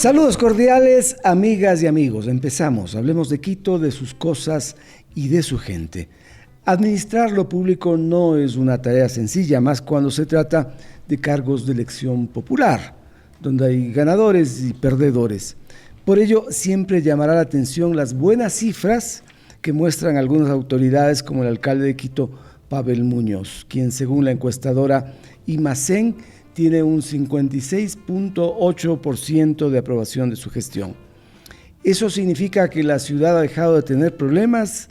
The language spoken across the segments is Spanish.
Saludos cordiales, amigas y amigos. Empezamos. Hablemos de Quito, de sus cosas y de su gente. Administrar lo público no es una tarea sencilla, más cuando se trata de cargos de elección popular, donde hay ganadores y perdedores. Por ello, siempre llamará la atención las buenas cifras que muestran algunas autoridades, como el alcalde de Quito, Pavel Muñoz, quien, según la encuestadora Imacén, tiene un 56.8% de aprobación de su gestión. ¿Eso significa que la ciudad ha dejado de tener problemas?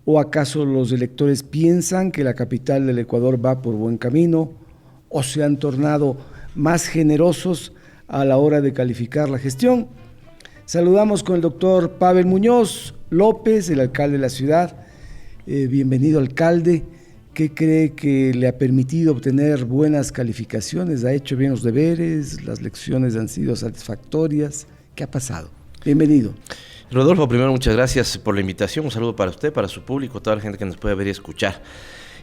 ¿O acaso los electores piensan que la capital del Ecuador va por buen camino? ¿O se han tornado más generosos a la hora de calificar la gestión? Saludamos con el doctor Pavel Muñoz López, el alcalde de la ciudad. Bienvenido, alcalde. ¿Qué cree que le ha permitido obtener buenas calificaciones? ¿Ha hecho bien los deberes? ¿Las lecciones han sido satisfactorias? ¿Qué ha pasado? Bienvenido. Rodolfo, primero muchas gracias por la invitación. Un saludo para usted, para su público, toda la gente que nos puede ver y escuchar.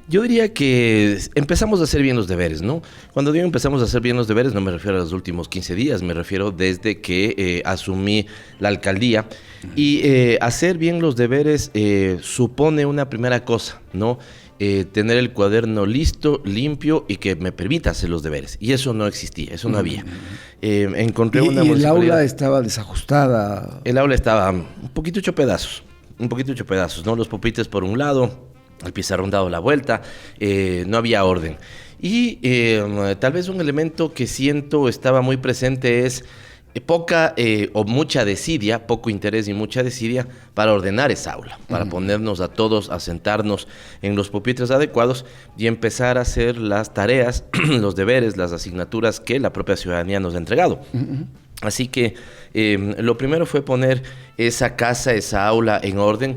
Yo diría que empezamos a hacer bien los deberes, ¿no? Cuando digo empezamos a hacer bien los deberes, no me refiero a los últimos 15 días, me refiero desde que asumí la alcaldía. Y hacer bien los deberes supone una primera cosa, ¿no? Tener el cuaderno listo, limpio y que me permita hacer los deberes. Y eso no existía, eso no había. Encontré una ¿Y el aula estaba desajustada? El aula estaba un poquito hecho pedazos, ¿no? Los pupitres por un lado, el pizarrón dado la vuelta, no había orden. Y tal vez un elemento que siento estaba muy presente es poca o mucha desidia, poco interés y mucha desidia para ordenar esa aula, para ponernos a todos a sentarnos en los pupitres adecuados y empezar a hacer las tareas, los deberes, las asignaturas que la propia ciudadanía nos ha entregado. Así que lo primero fue poner esa casa, esa aula en orden,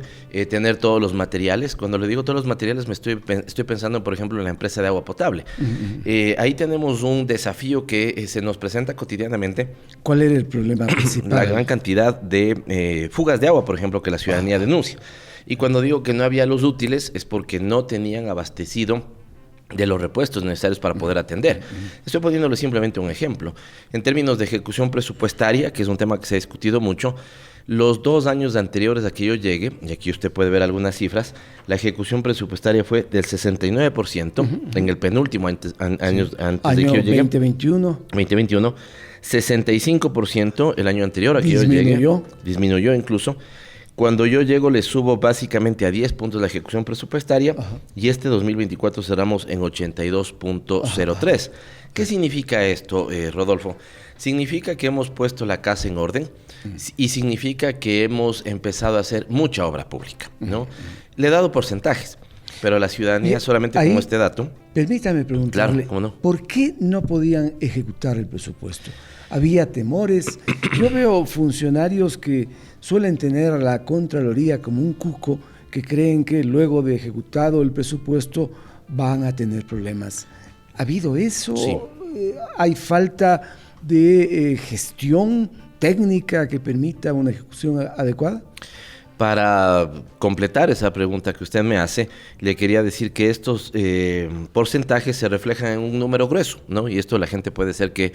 tener todos los materiales. Cuando le digo todos los materiales, estoy pensando, por ejemplo, en la empresa de agua potable. Ahí tenemos un desafío que se nos presenta cotidianamente. ¿Cuál era el problema principal? La gran cantidad de fugas de agua, por ejemplo, que la ciudadanía denuncia. Y cuando digo que no había los útiles, es porque no tenían abastecido de los repuestos necesarios para poder atender. Estoy poniéndole simplemente un ejemplo. En términos de ejecución presupuestaria, que es un tema que se ha discutido mucho, los 2 años anteriores a que yo llegue, y aquí usted puede ver algunas cifras, la ejecución presupuestaria fue del 69% en el penúltimo año antes de que yo llegue. 2021. 65% el año anterior a que yo llegue. Disminuyó incluso. Cuando yo llego le subo básicamente a 10 puntos la ejecución presupuestaria y este 2024 cerramos en 82.03. ¿Qué significa esto, Rodolfo? Significa que hemos puesto la casa en orden y significa que hemos empezado a hacer mucha obra pública, ¿no? Le he dado porcentajes, pero la ciudadanía solamente como este dato. Permítame preguntarle, claro, ¿cómo no? ¿Por qué no podían ejecutar el presupuesto? ¿Había temores? Yo veo funcionarios que suelen tener a la Contraloría como un cuco, que creen que luego de ejecutado el presupuesto van a tener problemas. ¿Ha habido eso? Sí. ¿Hay falta de gestión técnica que permita una ejecución adecuada? Para completar esa pregunta que usted me hace, le quería decir que estos porcentajes se reflejan en un número grueso, ¿no? Y esto la gente puede ser que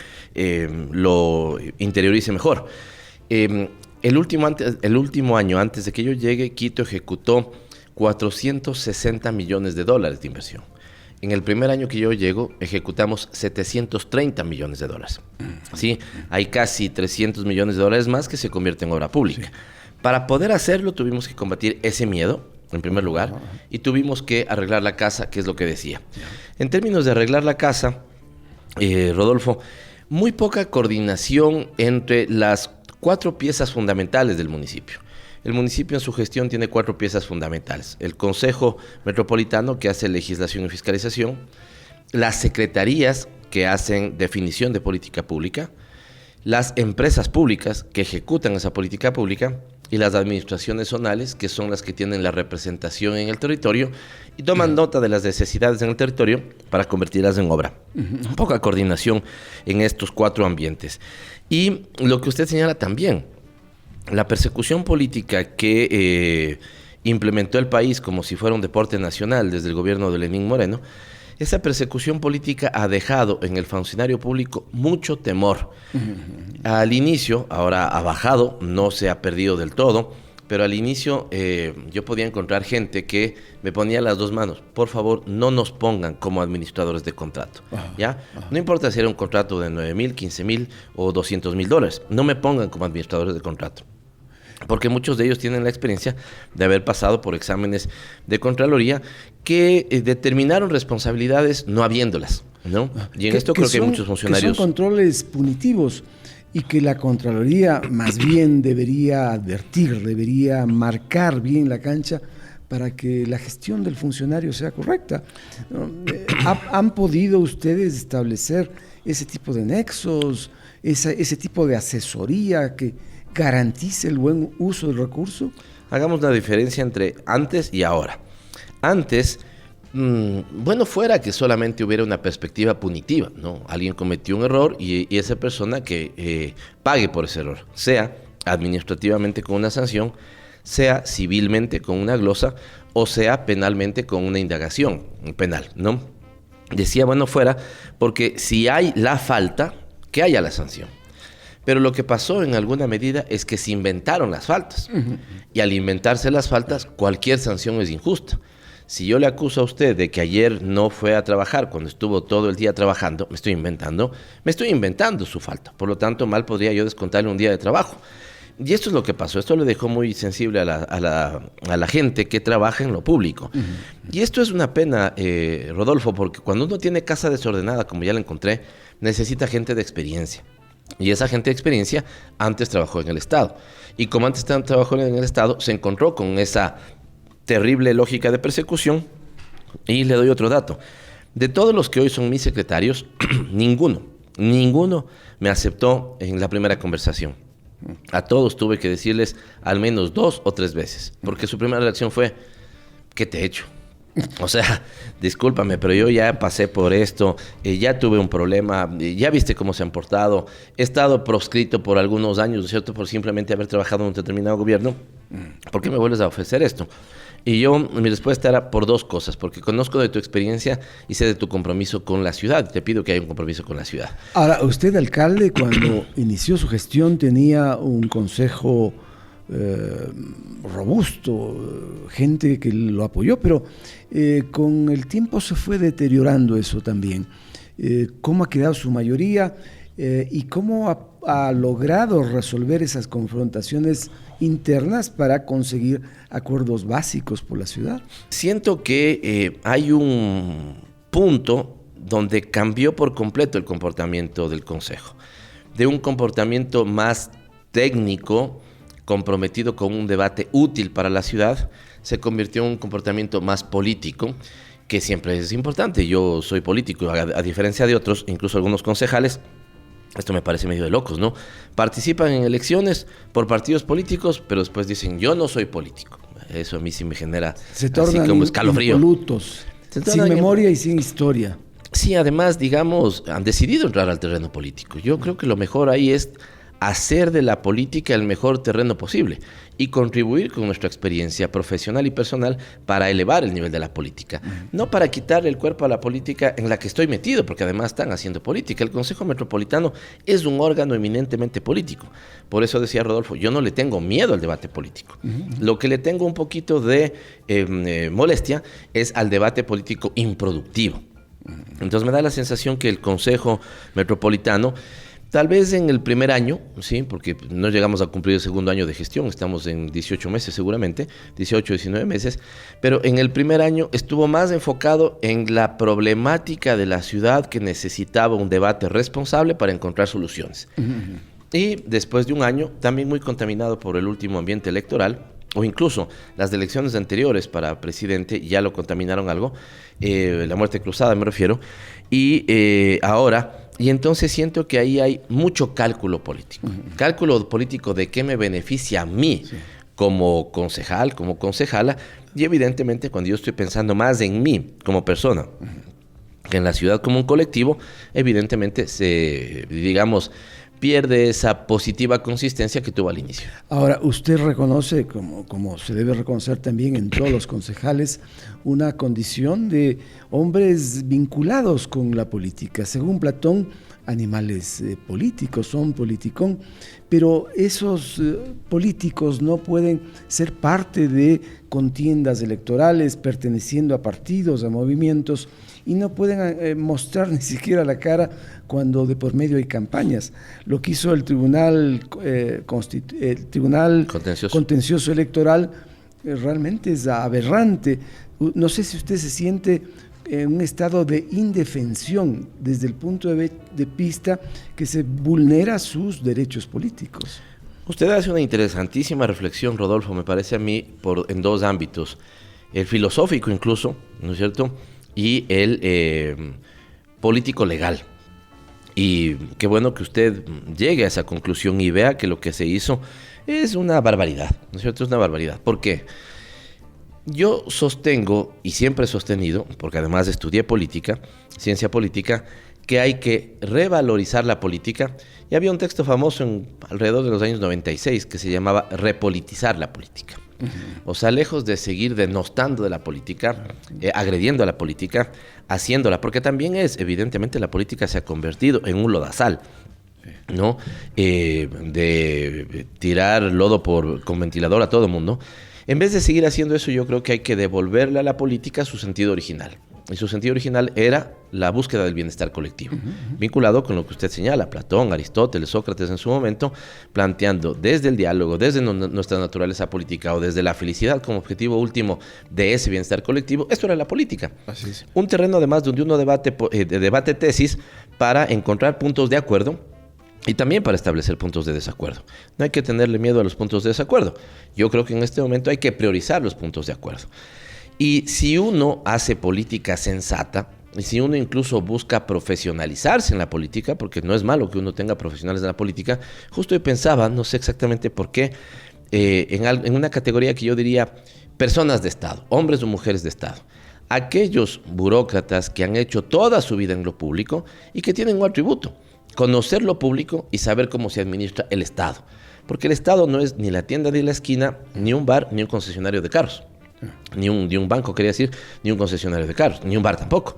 lo interiorice mejor. El último año, antes de que yo llegue, Quito ejecutó $460 millones de inversión. En el primer año que yo llego, ejecutamos $730 millones. ¿Sí? Hay casi $300 millones más que se convierten en obra pública. Sí. Para poder hacerlo tuvimos que combatir ese miedo, en primer lugar, y tuvimos que arreglar la casa, que es lo que decía. En términos de arreglar la casa, Rodolfo, muy poca coordinación entre las 4 piezas fundamentales del municipio. El municipio en su gestión tiene 4 piezas fundamentales. El Consejo Metropolitano, que hace legislación y fiscalización, las secretarías, que hacen definición de política pública, las empresas públicas, que ejecutan esa política pública, y las administraciones zonales, que son las que tienen la representación en el territorio y toman nota de las necesidades en el territorio para convertirlas en obra. Poca coordinación en estos 4 ambientes. Y lo que usted señala también, la persecución política que implementó el país como si fuera un deporte nacional desde el gobierno de Lenín Moreno, esa persecución política ha dejado en el funcionario público mucho temor. Al inicio, ahora ha bajado, no se ha perdido del todo, pero al inicio yo podía encontrar gente que me ponía las dos manos. Por favor, no nos pongan como administradores de contrato. ¿Ya? No importa si era un contrato de 9,000, 15,000 o $200,000. No me pongan como administradores de contrato. Porque muchos de ellos tienen la experiencia de haber pasado por exámenes de Contraloría que determinaron responsabilidades no habiéndolas, ¿no? Y en esto creo que hay muchos funcionarios... Que son controles punitivos y que la Contraloría más bien debería advertir, debería marcar bien la cancha para que la gestión del funcionario sea correcta. ¿Han podido ustedes establecer ese tipo de nexos, ese tipo de asesoría que garantice el buen uso del recurso? Hagamos la diferencia entre antes y ahora. Antes, bueno fuera que solamente hubiera una perspectiva punitiva, ¿no? Alguien cometió un error y esa persona que pague por ese error, sea administrativamente con una sanción, sea civilmente con una glosa o sea penalmente con una indagación penal, ¿no? Decía bueno fuera porque si hay la falta, que haya la sanción. Pero lo que pasó en alguna medida es que se inventaron las faltas. Y al inventarse las faltas, cualquier sanción es injusta. Si yo le acuso a usted de que ayer no fue a trabajar cuando estuvo todo el día trabajando, me estoy inventando su falta. Por lo tanto, mal podría yo descontarle un día de trabajo. Y esto es lo que pasó. Esto le dejó muy sensible a la gente que trabaja en lo público. Y esto es una pena, Rodolfo, porque cuando uno tiene casa desordenada, como ya la encontré, necesita gente de experiencia. Y esa gente de experiencia antes trabajó en el Estado. Y como antes trabajó en el Estado, se encontró con esa terrible lógica de persecución. Y le doy otro dato. De todos los que hoy son mis secretarios, ninguno me aceptó en la primera conversación. A todos tuve que decirles al menos 2 o 3 veces. Porque su primera reacción fue, ¿qué te he hecho? O sea, discúlpame, pero yo ya pasé por esto, ya tuve un problema, ya viste cómo se han portado, he estado proscrito por algunos años, ¿no es cierto?, por simplemente haber trabajado en un determinado gobierno. ¿Por qué me vuelves a ofrecer esto? Y mi respuesta era por 2 cosas, porque conozco de tu experiencia y sé de tu compromiso con la ciudad. Te pido que haya un compromiso con la ciudad. Ahora, usted, alcalde, cuando inició su gestión tenía un consejo robusto, gente que lo apoyó, pero con el tiempo se fue deteriorando eso también. ¿Cómo ha quedado su mayoría y cómo ha logrado resolver esas confrontaciones internas para conseguir acuerdos básicos por la ciudad? Siento que hay un punto donde cambió por completo el comportamiento del Consejo. De un comportamiento más técnico, comprometido con un debate útil para la ciudad, se convirtió en un comportamiento más político, que siempre es importante. Yo soy político, a diferencia de otros, incluso algunos concejales, esto me parece medio de locos, ¿no? Participan en elecciones por partidos políticos, pero después dicen, yo no soy político. Eso a mí sí me genera se tornan así como escalofrío. Impolutos, sin memoria y sin historia. Sí, además, digamos, han decidido entrar al terreno político. Yo creo que lo mejor ahí es hacer de la política el mejor terreno posible y contribuir con nuestra experiencia profesional y personal para elevar el nivel de la política. No para quitarle el cuerpo a la política en la que estoy metido, porque además están haciendo política. El Consejo Metropolitano es un órgano eminentemente político. Por eso decía Rodolfo, yo no le tengo miedo al debate político. Lo que le tengo un poquito de molestia es al debate político improductivo. Entonces me da la sensación que el Consejo Metropolitano, tal vez en el primer año, sí, porque no llegamos a cumplir el segundo año de gestión, estamos en 18 meses seguramente, 18, 19 meses, pero en el primer año estuvo más enfocado en la problemática de la ciudad que necesitaba un debate responsable para encontrar soluciones. Y después de un año, también muy contaminado por el último ambiente electoral, o incluso las elecciones anteriores para presidente ya lo contaminaron algo, la muerte cruzada me refiero, y ahora... Y entonces siento que ahí hay mucho cálculo político. Cálculo político de qué me beneficia a mí como concejal, como concejala. Y evidentemente cuando yo estoy pensando más en mí como persona que en la ciudad como un colectivo, evidentemente pierde esa positiva consistencia que tuvo al inicio. Ahora, usted reconoce, como se debe reconocer también en todos los concejales, una condición de hombres vinculados con la política. Según Platón, animales políticos, son politicón, pero esos políticos no pueden ser parte de contiendas electorales, perteneciendo a partidos, a movimientos, y no pueden mostrar ni siquiera la cara cuando de por medio hay campañas. Lo que hizo el Tribunal Contencioso Electoral realmente es aberrante. No sé si usted se siente en un estado de indefensión desde el punto de vista que se vulnera sus derechos políticos. Usted hace una interesantísima reflexión, Rodolfo, me parece a mí, en dos ámbitos. El filosófico incluso, ¿no es cierto?, y el político legal. Y qué bueno que usted llegue a esa conclusión y vea que lo que se hizo es una barbaridad, ¿no es cierto? Es una barbaridad. ¿Por qué? Yo sostengo, y siempre he sostenido, porque además estudié política, ciencia política, que hay que revalorizar la política. Y había un texto famoso alrededor de los años 96 que se llamaba Repolitizar la política. O sea, lejos de seguir denostando de la política, agrediendo a la política, haciéndola, porque también evidentemente la política se ha convertido en un lodazal, ¿no? De tirar lodo con ventilador a todo mundo. En vez de seguir haciendo eso, yo creo que hay que devolverle a la política su sentido original. Y su sentido original era la búsqueda del bienestar colectivo, vinculado con lo que usted señala, Platón, Aristóteles, Sócrates en su momento, planteando desde el diálogo, desde nuestra naturaleza política o desde la felicidad como objetivo último de ese bienestar colectivo. Esto era la política. Así es. Un terreno además donde uno debate tesis para encontrar puntos de acuerdo y también para establecer puntos de desacuerdo. No hay que tenerle miedo a los puntos de desacuerdo. Yo creo que en este momento hay que priorizar los puntos de acuerdo. Y si uno hace política sensata, y si uno incluso busca profesionalizarse en la política, porque no es malo que uno tenga profesionales en la política, justo yo pensaba, no sé exactamente por qué, en una categoría que yo diría personas de Estado, hombres o mujeres de Estado. Aquellos burócratas que han hecho toda su vida en lo público y que tienen un atributo: conocer lo público y saber cómo se administra el Estado. Porque el Estado no es ni la tienda de la esquina, ni un bar, ni un concesionario de carros. Ni un banco, quería decir, ni un concesionario de carros, ni un bar tampoco.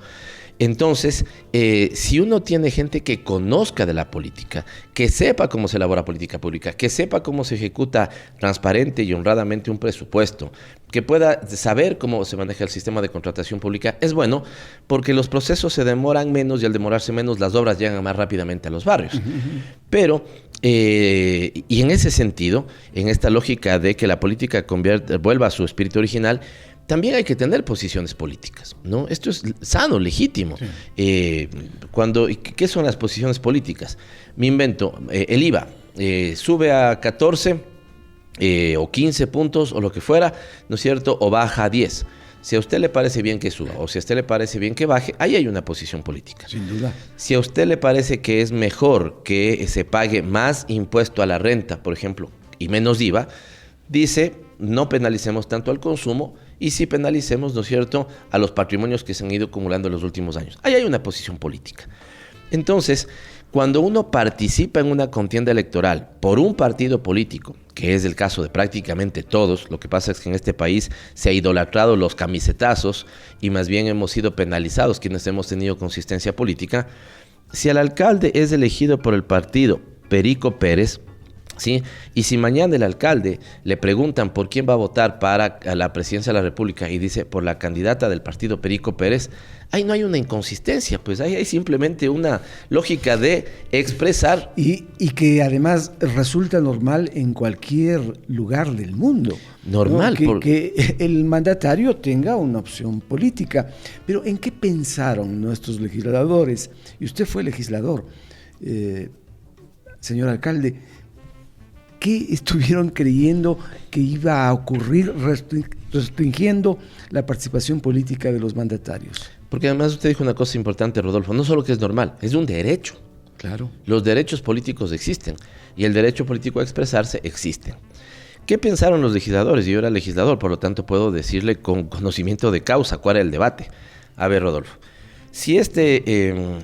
Entonces, si uno tiene gente que conozca de la política, que sepa cómo se elabora política pública, que sepa cómo se ejecuta transparente y honradamente un presupuesto, que pueda saber cómo se maneja el sistema de contratación pública, es bueno, porque los procesos se demoran menos y al demorarse menos las obras llegan más rápidamente a los barrios. Pero, y en ese sentido, en esta lógica de que la política vuelva a su espíritu original, también hay que tener posiciones políticas, ¿no? Esto es sano, legítimo. Sí. ¿Qué son las posiciones políticas? Me invento, el IVA sube a 14 o 15 puntos o lo que fuera, ¿no es cierto? O baja a 10. Si a usted le parece bien que suba o si a usted le parece bien que baje, ahí hay una posición política. Sin duda. Si a usted le parece que es mejor que se pague más impuesto a la renta, por ejemplo, y menos IVA, dice, no penalicemos tanto al consumo y sí penalicemos, ¿no es cierto?, a los patrimonios que se han ido acumulando en los últimos años. Ahí hay una posición política. Entonces, cuando uno participa en una contienda electoral por un partido político, que es el caso de prácticamente todos, lo que pasa es que en este país se ha idolatrado los camisetazos y más bien hemos sido penalizados quienes hemos tenido consistencia política. Si el alcalde es elegido por el partido Perico Pérez, ¿sí? Y si mañana el alcalde le preguntan por quién va a votar para la presidencia de la República y dice por la candidata del partido Perico Pérez, ahí no hay una inconsistencia, pues ahí hay simplemente una lógica de expresar. Y que además resulta normal en cualquier lugar del mundo. Normal. ¿No? Que el mandatario tenga una opción política. Pero ¿en qué pensaron nuestros legisladores? Y usted fue legislador, señor alcalde. ¿Qué estuvieron creyendo que iba a ocurrir restringiendo la participación política de los mandatarios? Porque además usted dijo una cosa importante, Rodolfo, no solo que es normal, es un derecho. Claro. Los derechos políticos existen y el derecho político a expresarse existe. ¿Qué pensaron los legisladores? Yo era legislador, por lo tanto puedo decirle con conocimiento de causa cuál era el debate. A ver, Rodolfo, si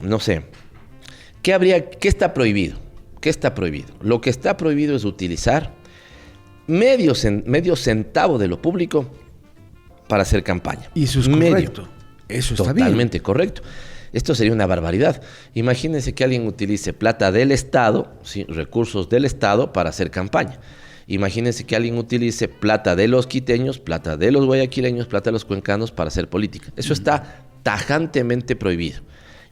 no sé, ¿qué está prohibido? ¿Qué está prohibido? Lo que está prohibido es utilizar medio centavo de lo público para hacer campaña. Y eso es correcto. Eso está bien. Totalmente correcto. Esto sería una barbaridad. Imagínense que alguien utilice plata del Estado, ¿sí?, recursos del Estado para hacer campaña. Imagínense que alguien utilice plata de los quiteños, plata de los guayaquileños, plata de los cuencanos para hacer política. Eso está tajantemente prohibido.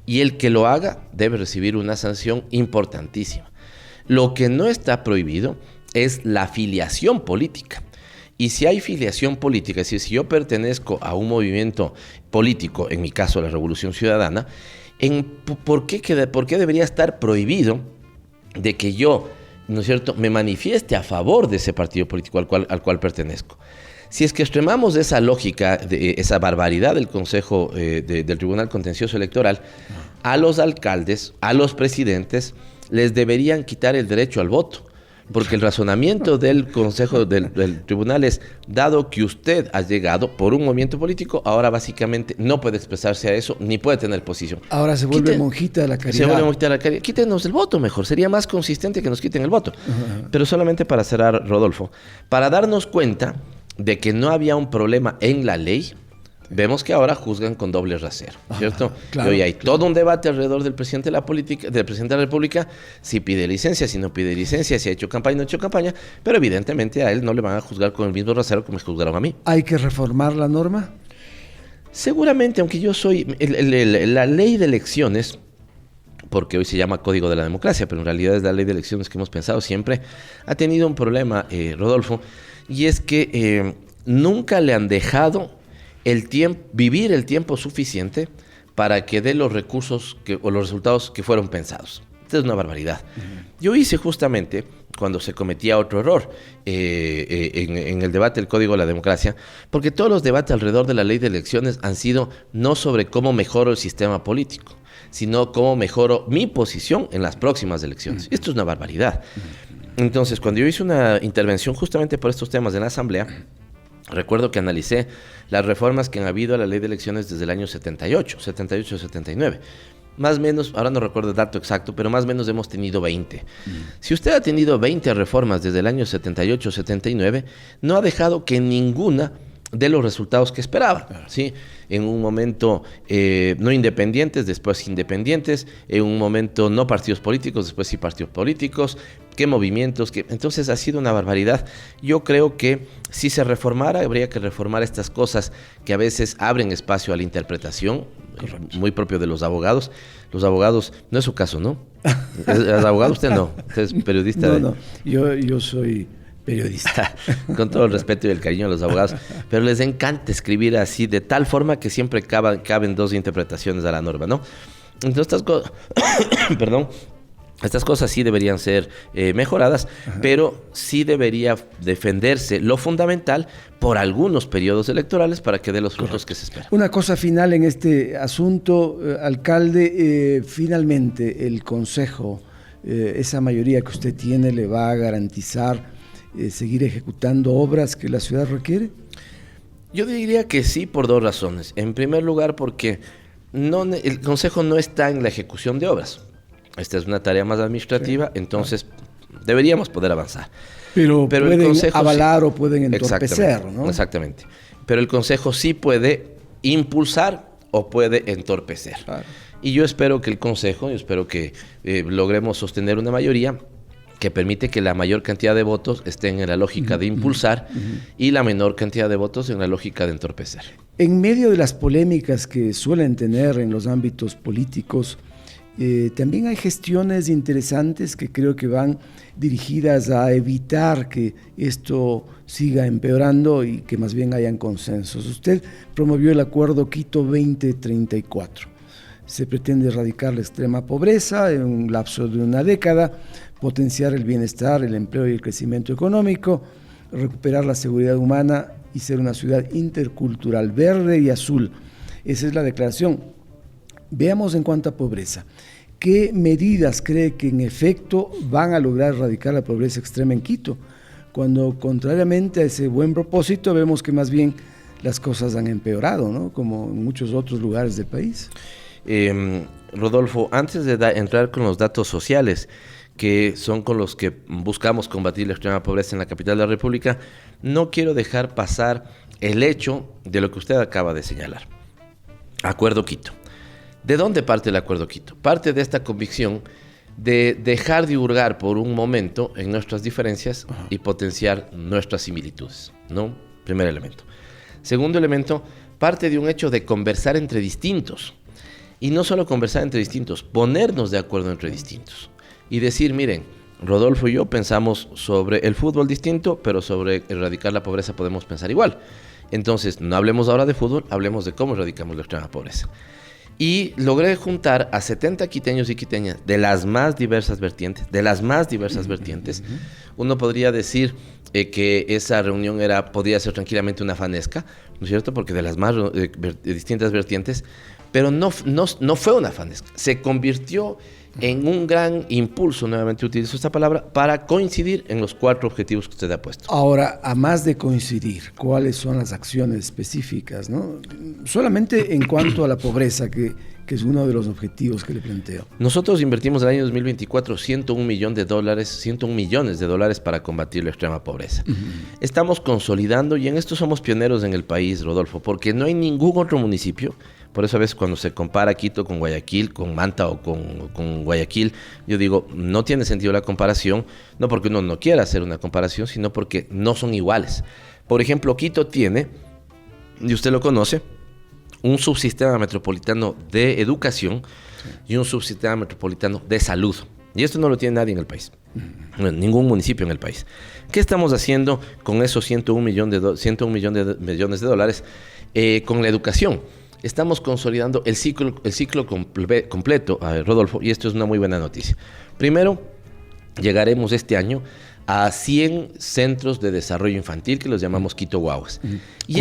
Y el que lo haga debe recibir una sanción importantísima. Lo que no está prohibido es la afiliación política. Y si hay filiación política, es decir, si yo pertenezco a un movimiento político, en mi caso la Revolución Ciudadana, ¿por qué debería estar prohibido de que yo, ¿no es cierto?, me manifieste a favor de ese partido político al cual pertenezco? Si es que extremamos esa lógica, esa barbaridad del Consejo del Tribunal Contencioso Electoral, a los alcaldes, a los presidentes, les deberían quitar el derecho al voto. Porque el razonamiento del Consejo del Tribunal es, dado que usted ha llegado por un movimiento político, ahora básicamente no puede expresarse a eso, ni puede tener posición. Ahora se vuelve monjita de la caridad. Se vuelve monjita de la caridad. Quítenos el voto mejor, sería más consistente que nos quiten el voto. Pero solamente para cerrar, Rodolfo, para darnos cuenta de que no había un problema en la ley, vemos que ahora juzgan con doble rasero, ¿cierto? Claro, y hoy hay todo un debate alrededor del presidente de del presidente de la República, si pide licencia, si no pide licencia, si ha hecho campaña, no ha hecho campaña, pero evidentemente a él no le van a juzgar con el mismo rasero que me juzgaron a mí. ¿Hay que reformar la norma? Seguramente, aunque yo soy... la ley de elecciones, porque hoy se llama Código de la Democracia, pero en realidad es la ley de elecciones que hemos pensado siempre, ha tenido un problema, Rodolfo, y es que nunca le han dejado vivir el tiempo suficiente para que dé los recursos o los resultados que fueron pensados. Esta es una barbaridad. Yo hice justamente, cuando se cometía otro error en el debate del Código de la Democracia, porque todos los debates alrededor de la ley de elecciones han sido no sobre cómo mejoro el sistema político, sino cómo mejoro mi posición en las próximas elecciones. Esto es una barbaridad. Entonces, cuando yo hice una intervención justamente por estos temas en la Asamblea, recuerdo que analicé las reformas que han habido a la ley de elecciones desde el año 78-79. Más o menos, ahora no recuerdo el dato exacto, pero más o menos hemos tenido 20. Si usted ha tenido 20 reformas desde el año 78-79, no ha dejado que ninguna de los resultados que esperaba, ¿sí? En un momento no independientes, después independientes, en un momento no partidos políticos, después sí partidos políticos, qué movimientos, entonces ha sido una barbaridad. Yo creo que si se reformara, habría que reformar estas cosas que a veces abren espacio a la interpretación, muy propio de los abogados. Los abogados, no es su caso, ¿no? ¿Es abogado usted? No, usted es periodista. No, yo soy periodista. Con todo el respeto y el cariño a los abogados, pero les encanta escribir así, de tal forma que siempre caben dos interpretaciones a la norma, ¿no? Entonces estas cosas, perdón, estas cosas sí deberían ser mejoradas, pero sí debería defenderse lo fundamental por algunos periodos electorales para que dé los frutos que se esperan. Una cosa final en este asunto, alcalde, finalmente el Consejo, esa mayoría que usted tiene, ¿le va a garantizar seguir ejecutando obras que la ciudad requiere? Yo diría que sí, por dos razones. En primer lugar, porque el Consejo no está en la ejecución de obras. Esta es una tarea más administrativa, entonces deberíamos poder avanzar. Pero pueden el Consejo avalar o pueden entorpecer, ¿no? Exactamente. Pero el Consejo sí puede impulsar o puede entorpecer. Claro. Y yo espero que el Consejo, logremos sostener una mayoría que permite que la mayor cantidad de votos estén en la lógica de impulsar y la menor cantidad de votos en la lógica de entorpecer. En medio de las polémicas que suelen tener en los ámbitos políticos, también hay gestiones interesantes que creo que van dirigidas a evitar que esto siga empeorando y que más bien hayan consensos. Usted promovió el Acuerdo Quito 2034. Se pretende erradicar la extrema pobreza en un lapso de una década, potenciar el bienestar, el empleo y el crecimiento económico, recuperar la seguridad humana y ser una ciudad intercultural, verde y azul. Esa es la declaración. Veamos en cuanto a pobreza. ¿Qué medidas cree que en efecto van a lograr erradicar la pobreza extrema en Quito? Cuando contrariamente a ese buen propósito vemos que más bien las cosas han empeorado, ¿no? Como en muchos otros lugares del país. Rodolfo, antes de entrar con los datos sociales, que son con los que buscamos combatir la extrema pobreza en la capital de la República, no quiero dejar pasar el hecho de lo que usted acaba de señalar. Acuerdo Quito. ¿De dónde parte el Acuerdo Quito? Parte de esta convicción de dejar de hurgar por un momento en nuestras diferencias y potenciar nuestras similitudes, ¿no? Primer elemento. Segundo elemento, parte de un hecho de conversar entre distintos. Y no solo conversar entre distintos, ponernos de acuerdo entre distintos. Y decir, miren, Rodolfo y yo pensamos sobre el fútbol distinto, pero sobre erradicar la pobreza podemos pensar igual. Entonces, no hablemos ahora de fútbol, hablemos de cómo erradicamos la extrema pobreza. Y logré juntar a 70 quiteños y quiteñas de las más diversas vertientes, Uno podría decir que esa reunión podía ser tranquilamente una fanesca, ¿no es cierto? Porque de las más distintas vertientes, pero no fue una fanesca. Se convirtió en un gran impulso, nuevamente utilizo esta palabra, para coincidir en los 4 objetivos que usted ha puesto. Ahora, a más de coincidir, ¿cuáles son las acciones específicas, ¿no? Solamente en cuanto a la pobreza, que es uno de los objetivos que le planteo. Nosotros invertimos en el año 2024 101 millones de dólares para combatir la extrema pobreza. Estamos consolidando, y en esto somos pioneros en el país, Rodolfo, porque no hay ningún otro municipio. Por eso a veces cuando se compara Quito con Guayaquil, con Manta o con Guayaquil, yo digo, no tiene sentido la comparación, no porque uno no quiera hacer una comparación, sino porque no son iguales. Por ejemplo, Quito tiene, y usted lo conoce, un subsistema metropolitano de educación y un subsistema metropolitano de salud. Y esto no lo tiene nadie en el país, ningún municipio en el país. ¿Qué estamos haciendo con esos 101 millones de dólares con la educación? Estamos consolidando el ciclo completo, Rodolfo, y esto es una muy buena noticia. Primero, llegaremos este año a 100 centros de desarrollo infantil que los llamamos Quito Guaguas. Y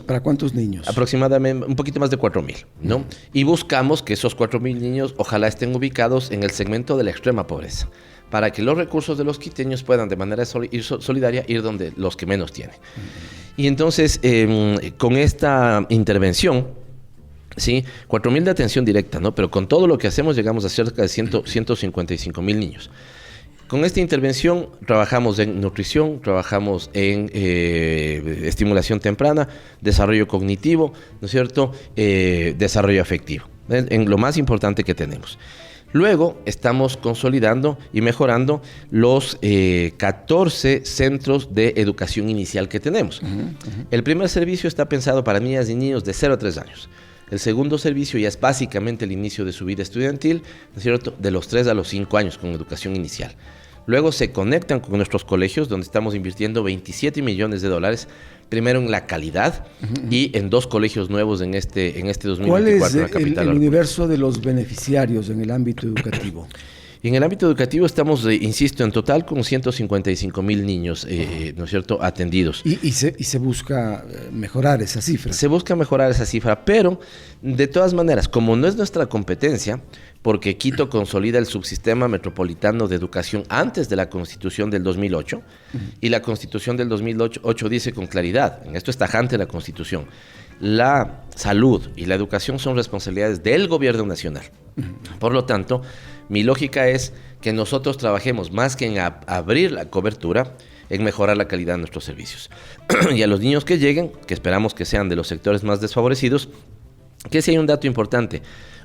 ¿para cuántos niños? Aproximadamente un poquito más de 4,000, ¿no? Y buscamos que esos 4,000 niños ojalá estén ubicados en el segmento de la extrema pobreza, para que los recursos de los quiteños puedan de manera solidaria ir donde los que menos tienen. Y entonces, con esta intervención, sí, 4,000 de atención directa, ¿no? Pero con todo lo que hacemos llegamos a cerca de 155,000 niños. Con esta intervención trabajamos en nutrición, trabajamos en estimulación temprana, desarrollo cognitivo, ¿no es cierto? Desarrollo afectivo, en lo más importante que tenemos. Luego estamos consolidando y mejorando los 14 centros de educación inicial que tenemos. El primer servicio está pensado para niñas y niños de 0 a 3 años. El segundo servicio ya es básicamente el inicio de su vida estudiantil, ¿no es cierto?, de los 3 a los 5 años con educación inicial. Luego se conectan con nuestros colegios, donde estamos invirtiendo 27 millones de dólares, primero en la calidad y en 2 colegios nuevos en este 2024. ¿Cuál es en la capital el universo de los beneficiarios en el ámbito educativo? Y en el ámbito educativo estamos, insisto, en total con 155,000 niños, ¿no es cierto?, atendidos. Y se busca mejorar esa cifra. Se busca mejorar esa cifra, pero de todas maneras, como no es nuestra competencia, porque Quito consolida el subsistema metropolitano de educación antes de la Constitución del 2008, y la Constitución del 2008 dice con claridad, en esto es tajante la Constitución, la salud y la educación son responsabilidades del gobierno nacional. Por lo tanto, mi lógica es que nosotros trabajemos más que en abrir la cobertura, en mejorar la calidad de nuestros servicios. Y a los niños que lleguen, que esperamos que sean de los sectores más desfavorecidos, que sí hay un dato importante.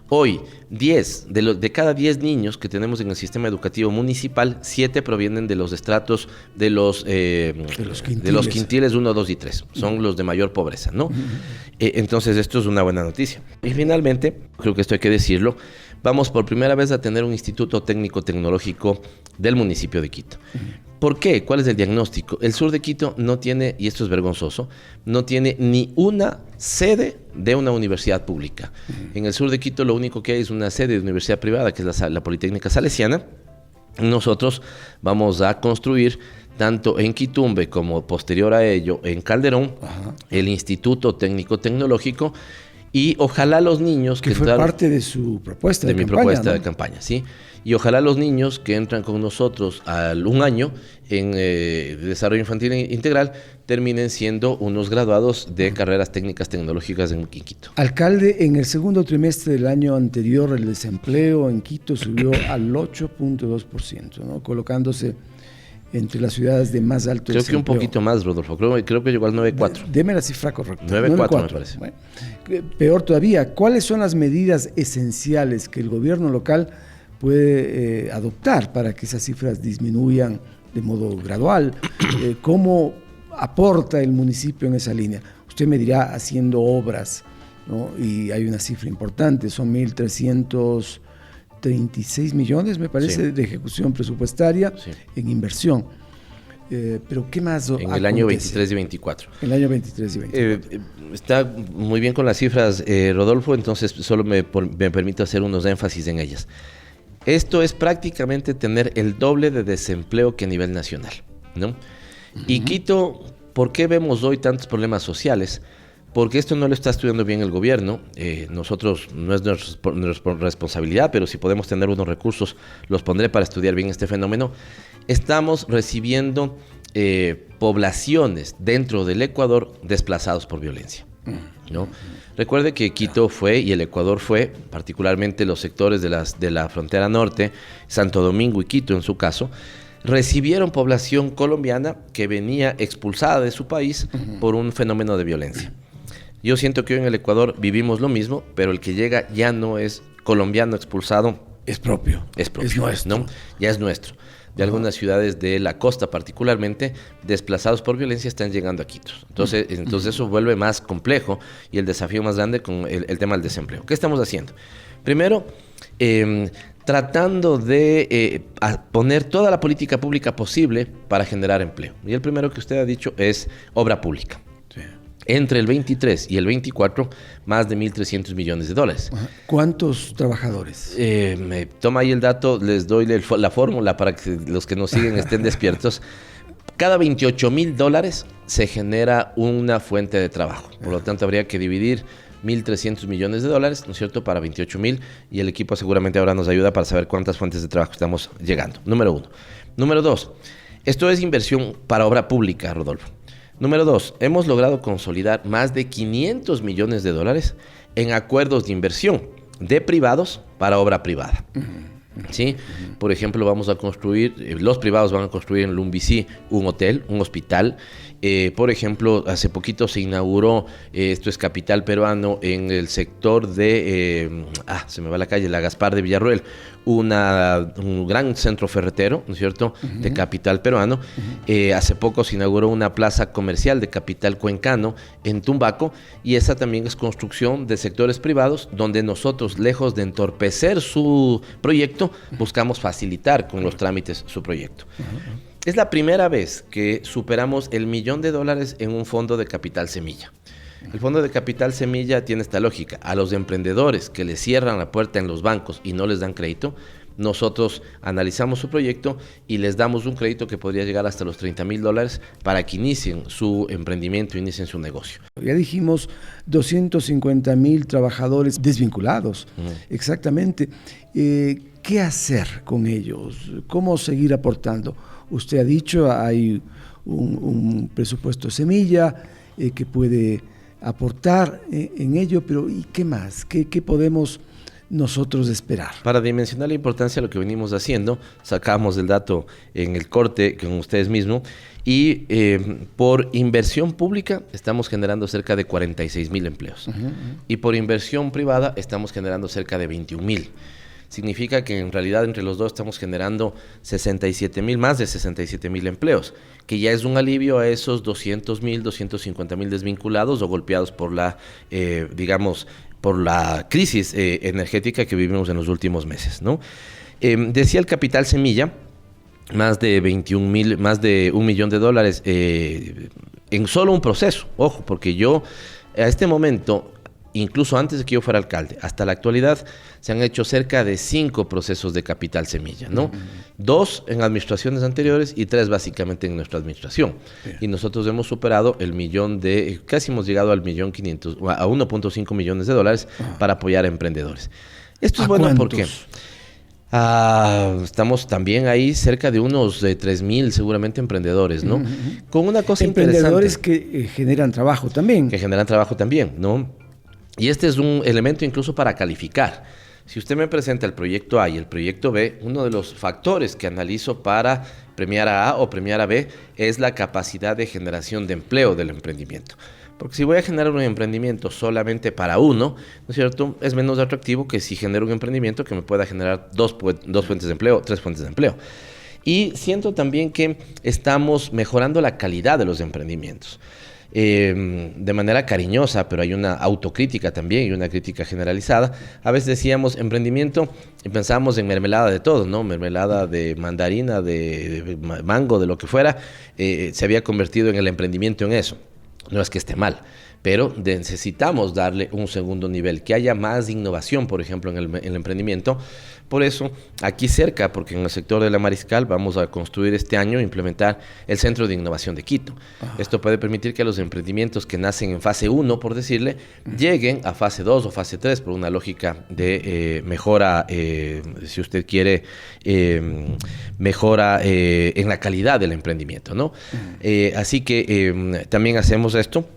Hoy, 10 de cada 10 niños que tenemos en el sistema educativo municipal, 7 provienen de los estratos de los quintiles 1, 2 y 3. Son los de mayor pobreza, ¿no? Entonces, esto es una buena noticia. Y finalmente, creo que esto hay que decirlo, vamos por primera vez a tener un instituto técnico tecnológico del municipio de Quito. ¿Por qué? ¿Cuál es el diagnóstico? El sur de Quito no tiene, y esto es vergonzoso, no tiene ni una sede de una universidad pública. En el sur de Quito lo único que hay es una sede de universidad privada, que es la Politécnica Salesiana. Nosotros vamos a construir, tanto en Quitumbe como posterior a ello en Calderón, el Instituto Técnico Tecnológico, Y ojalá los niños que fue parte de su propuesta de de mi campaña, propuesta ¿no? de campaña, sí. Y ojalá los niños que entran con nosotros al un año en desarrollo infantil integral terminen siendo unos graduados de carreras técnicas tecnológicas en Quito. Alcalde, en el segundo trimestre del año anterior el desempleo en Quito subió al 8.2%, ¿no? Colocándose entre las ciudades de más alto Creo desempleo. que un poquito más, Rodolfo. Creo que llegó al 9.4. Deme la cifra correcta. 9.4 me parece. Bueno, peor todavía, ¿cuáles son las medidas esenciales que el gobierno local puede adoptar para que esas cifras disminuyan de modo gradual? ¿Cómo aporta el municipio en esa línea? Usted me dirá haciendo obras, ¿no? Y hay una cifra importante, son 1.336 millones, me parece, de ejecución presupuestaria en inversión. Pero ¿qué más en el año 23 y 24? En el año 23 y 24. Está muy bien con las cifras, Rodolfo, entonces solo me permito hacer unos énfasis en ellas. Esto es prácticamente tener el doble de desempleo que a nivel nacional, ¿no? Y Quito, ¿por qué vemos hoy tantos problemas sociales? Porque esto no lo está estudiando bien el gobierno. Nosotros, no es nuestra responsabilidad, pero si podemos tener unos recursos, los pondré para estudiar bien este fenómeno. Estamos recibiendo poblaciones dentro del Ecuador desplazados por violencia, ¿no? Recuerde que Quito fue, y el Ecuador fue, particularmente los sectores de la frontera norte, Santo Domingo y Quito en su caso, recibieron población colombiana que venía expulsada de su país por un fenómeno de violencia. Yo siento que hoy en el Ecuador vivimos lo mismo, pero el que llega ya no es colombiano expulsado. Es propio. Es propio, es nuestro. ¿no? Ya es nuestro. De algunas ciudades de la costa particularmente, desplazados por violencia, están llegando a Quito. Entonces eso vuelve más complejo y el desafío más grande con el tema del desempleo. ¿Qué estamos haciendo? Primero, tratando de poner toda la política pública posible para generar empleo. Y el primero que usted ha dicho es obra pública. Sí. Entre el 23 y el 24, más de 1.300 millones de dólares. ¿Cuántos trabajadores? Me toma ahí el dato, les doy la fórmula para que los que nos siguen estén despiertos. Cada $28,000 se genera una fuente de trabajo. Por lo tanto, habría que dividir 1.300 millones de dólares, ¿no es cierto?, para 28,000, y el equipo seguramente ahora nos ayuda para saber cuántas fuentes de trabajo estamos llegando. Número 1. Número 2, esto es inversión para obra pública, Rodolfo. Número 2, hemos logrado consolidar más de 500 millones de dólares en acuerdos de inversión de privados para obra privada. ¿Sí? Por ejemplo, vamos a construir, los privados van a construir en Lumbicí un hotel, un hospital. Por ejemplo, hace poquito se inauguró, esto es capital peruano, en el sector de, se me va la calle, la Gaspar de Villarroel, un gran centro ferretero, ¿no es cierto?, de capital peruano. Hace poco se inauguró una plaza comercial de capital cuencano en Tumbaco, y esa también es construcción de sectores privados, donde nosotros, lejos de entorpecer su proyecto, buscamos facilitar con los trámites su proyecto. Es la primera vez que superamos el $1.000.000 en un fondo de capital semilla. El fondo de capital semilla tiene esta lógica: a los emprendedores que les cierran la puerta en los bancos y no les dan crédito, nosotros analizamos su proyecto y les damos un crédito que podría llegar hasta los $30,000 para que inicien su emprendimiento, inicien su negocio. Ya dijimos 250,000 trabajadores desvinculados. Exactamente. ¿Qué hacer con ellos? ¿Cómo seguir aportando? Usted ha dicho, hay un presupuesto semilla que puede aportar en ello, pero ¿y qué más? ¿Qué podemos nosotros esperar? Para dimensionar la importancia de lo que venimos haciendo, sacamos el dato en el corte con ustedes mismos, y por inversión pública estamos generando cerca de 46,000 empleos. Y por inversión privada estamos generando cerca de 21,000. Significa que en realidad entre los dos estamos generando 67,000, más de 67,000 empleos, que ya es un alivio a esos 200,000, 250,000 desvinculados o golpeados por la, por la crisis energética que vivimos en los últimos meses, ¿no? Decía el capital semilla, más de 21,000, más de $1 millón en solo un proceso. Ojo, porque yo a este momento incluso antes de que yo fuera alcalde, hasta la actualidad, se han hecho cerca de 5 procesos de capital semilla, ¿no? 2 en administraciones anteriores y 3 básicamente en nuestra administración. Y nosotros hemos superado el millón casi hemos llegado al 1.500.000, a 1.5 millones de dólares para apoyar a emprendedores. Esto es bueno porque estamos también ahí cerca de unos 3.000 seguramente emprendedores, ¿no? Con una cosa emprendedores interesante. que generan trabajo también. Que generan trabajo también, ¿no? Y este es un elemento incluso para calificar. Si usted me presenta el proyecto A y el proyecto B, uno de los factores que analizo para premiar a A o premiar a B es la capacidad de generación de empleo del emprendimiento. Porque si voy a generar un emprendimiento solamente para uno, ¿no es cierto?, es menos atractivo que si genero un emprendimiento que me pueda generar dos fuentes de empleo, 3 fuentes de empleo. Y siento también que estamos mejorando la calidad de los emprendimientos. De manera cariñosa, pero hay una autocrítica también y una crítica generalizada. A veces decíamos emprendimiento y pensábamos en mermelada de todo, ¿no? Mermelada de mandarina, de mango, de lo que fuera, se había convertido en el emprendimiento en eso. No es que esté mal, pero necesitamos darle un segundo nivel, que haya más innovación, por ejemplo, en el emprendimiento. Por eso, aquí cerca, porque en el sector de la Mariscal vamos a construir este año, implementar el Centro de Innovación de Quito. Esto puede permitir que los emprendimientos que nacen en fase 1, por decirle, lleguen a fase 2 o fase 3 por una lógica de mejora, si usted quiere, mejora en la calidad del emprendimiento, ¿no? Así que también hacemos esto.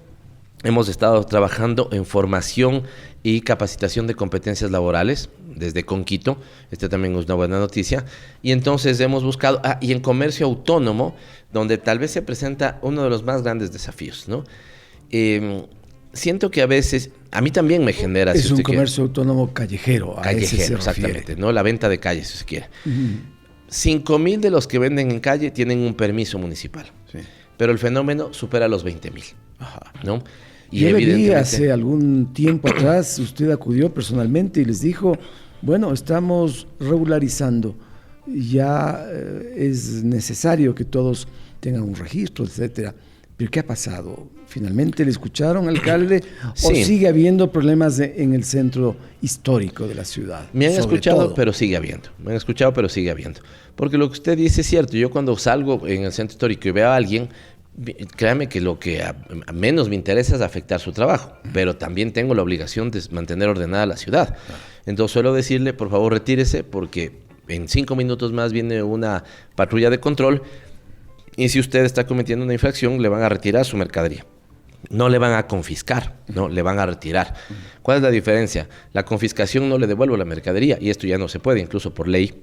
Hemos estado trabajando en formación y capacitación de competencias laborales desde Conquito. Este también es una buena noticia. Y entonces hemos buscado, y en comercio autónomo, donde tal vez se presenta uno de los más grandes desafíos, ¿no? Siento que a veces, a mí también me genera... Es un comercio autónomo callejero. Callejero, exactamente, ¿no? La venta de calle, si se quiere. 5,000 de los que venden en calle tienen un permiso municipal. Sí. Pero el fenómeno supera los 20,000, ¿no? Y yo le vi hace algún tiempo atrás, usted acudió personalmente y les dijo, bueno, estamos regularizando, ya es necesario que todos tengan un registro, etcétera. ¿Pero qué ha pasado? ¿Finalmente le escucharon, alcalde? ¿O sigue habiendo problemas en el centro histórico de la ciudad? Me han escuchado, pero sigue habiendo. Me han escuchado, pero sigue habiendo. Porque lo que usted dice es cierto. Yo cuando salgo en el centro histórico y veo a alguien, créame que lo que a menos me interesa es afectar su trabajo, pero también tengo la obligación de mantener ordenada la ciudad. Entonces suelo decirle, por favor, retírese, porque en 5 minutos más viene una patrulla de control y si usted está cometiendo una infracción, le van a retirar su mercadería. No le van a confiscar, no, le van a retirar. ¿Cuál es la diferencia? La confiscación no le devuelvo la mercadería y esto ya no se puede, incluso por ley.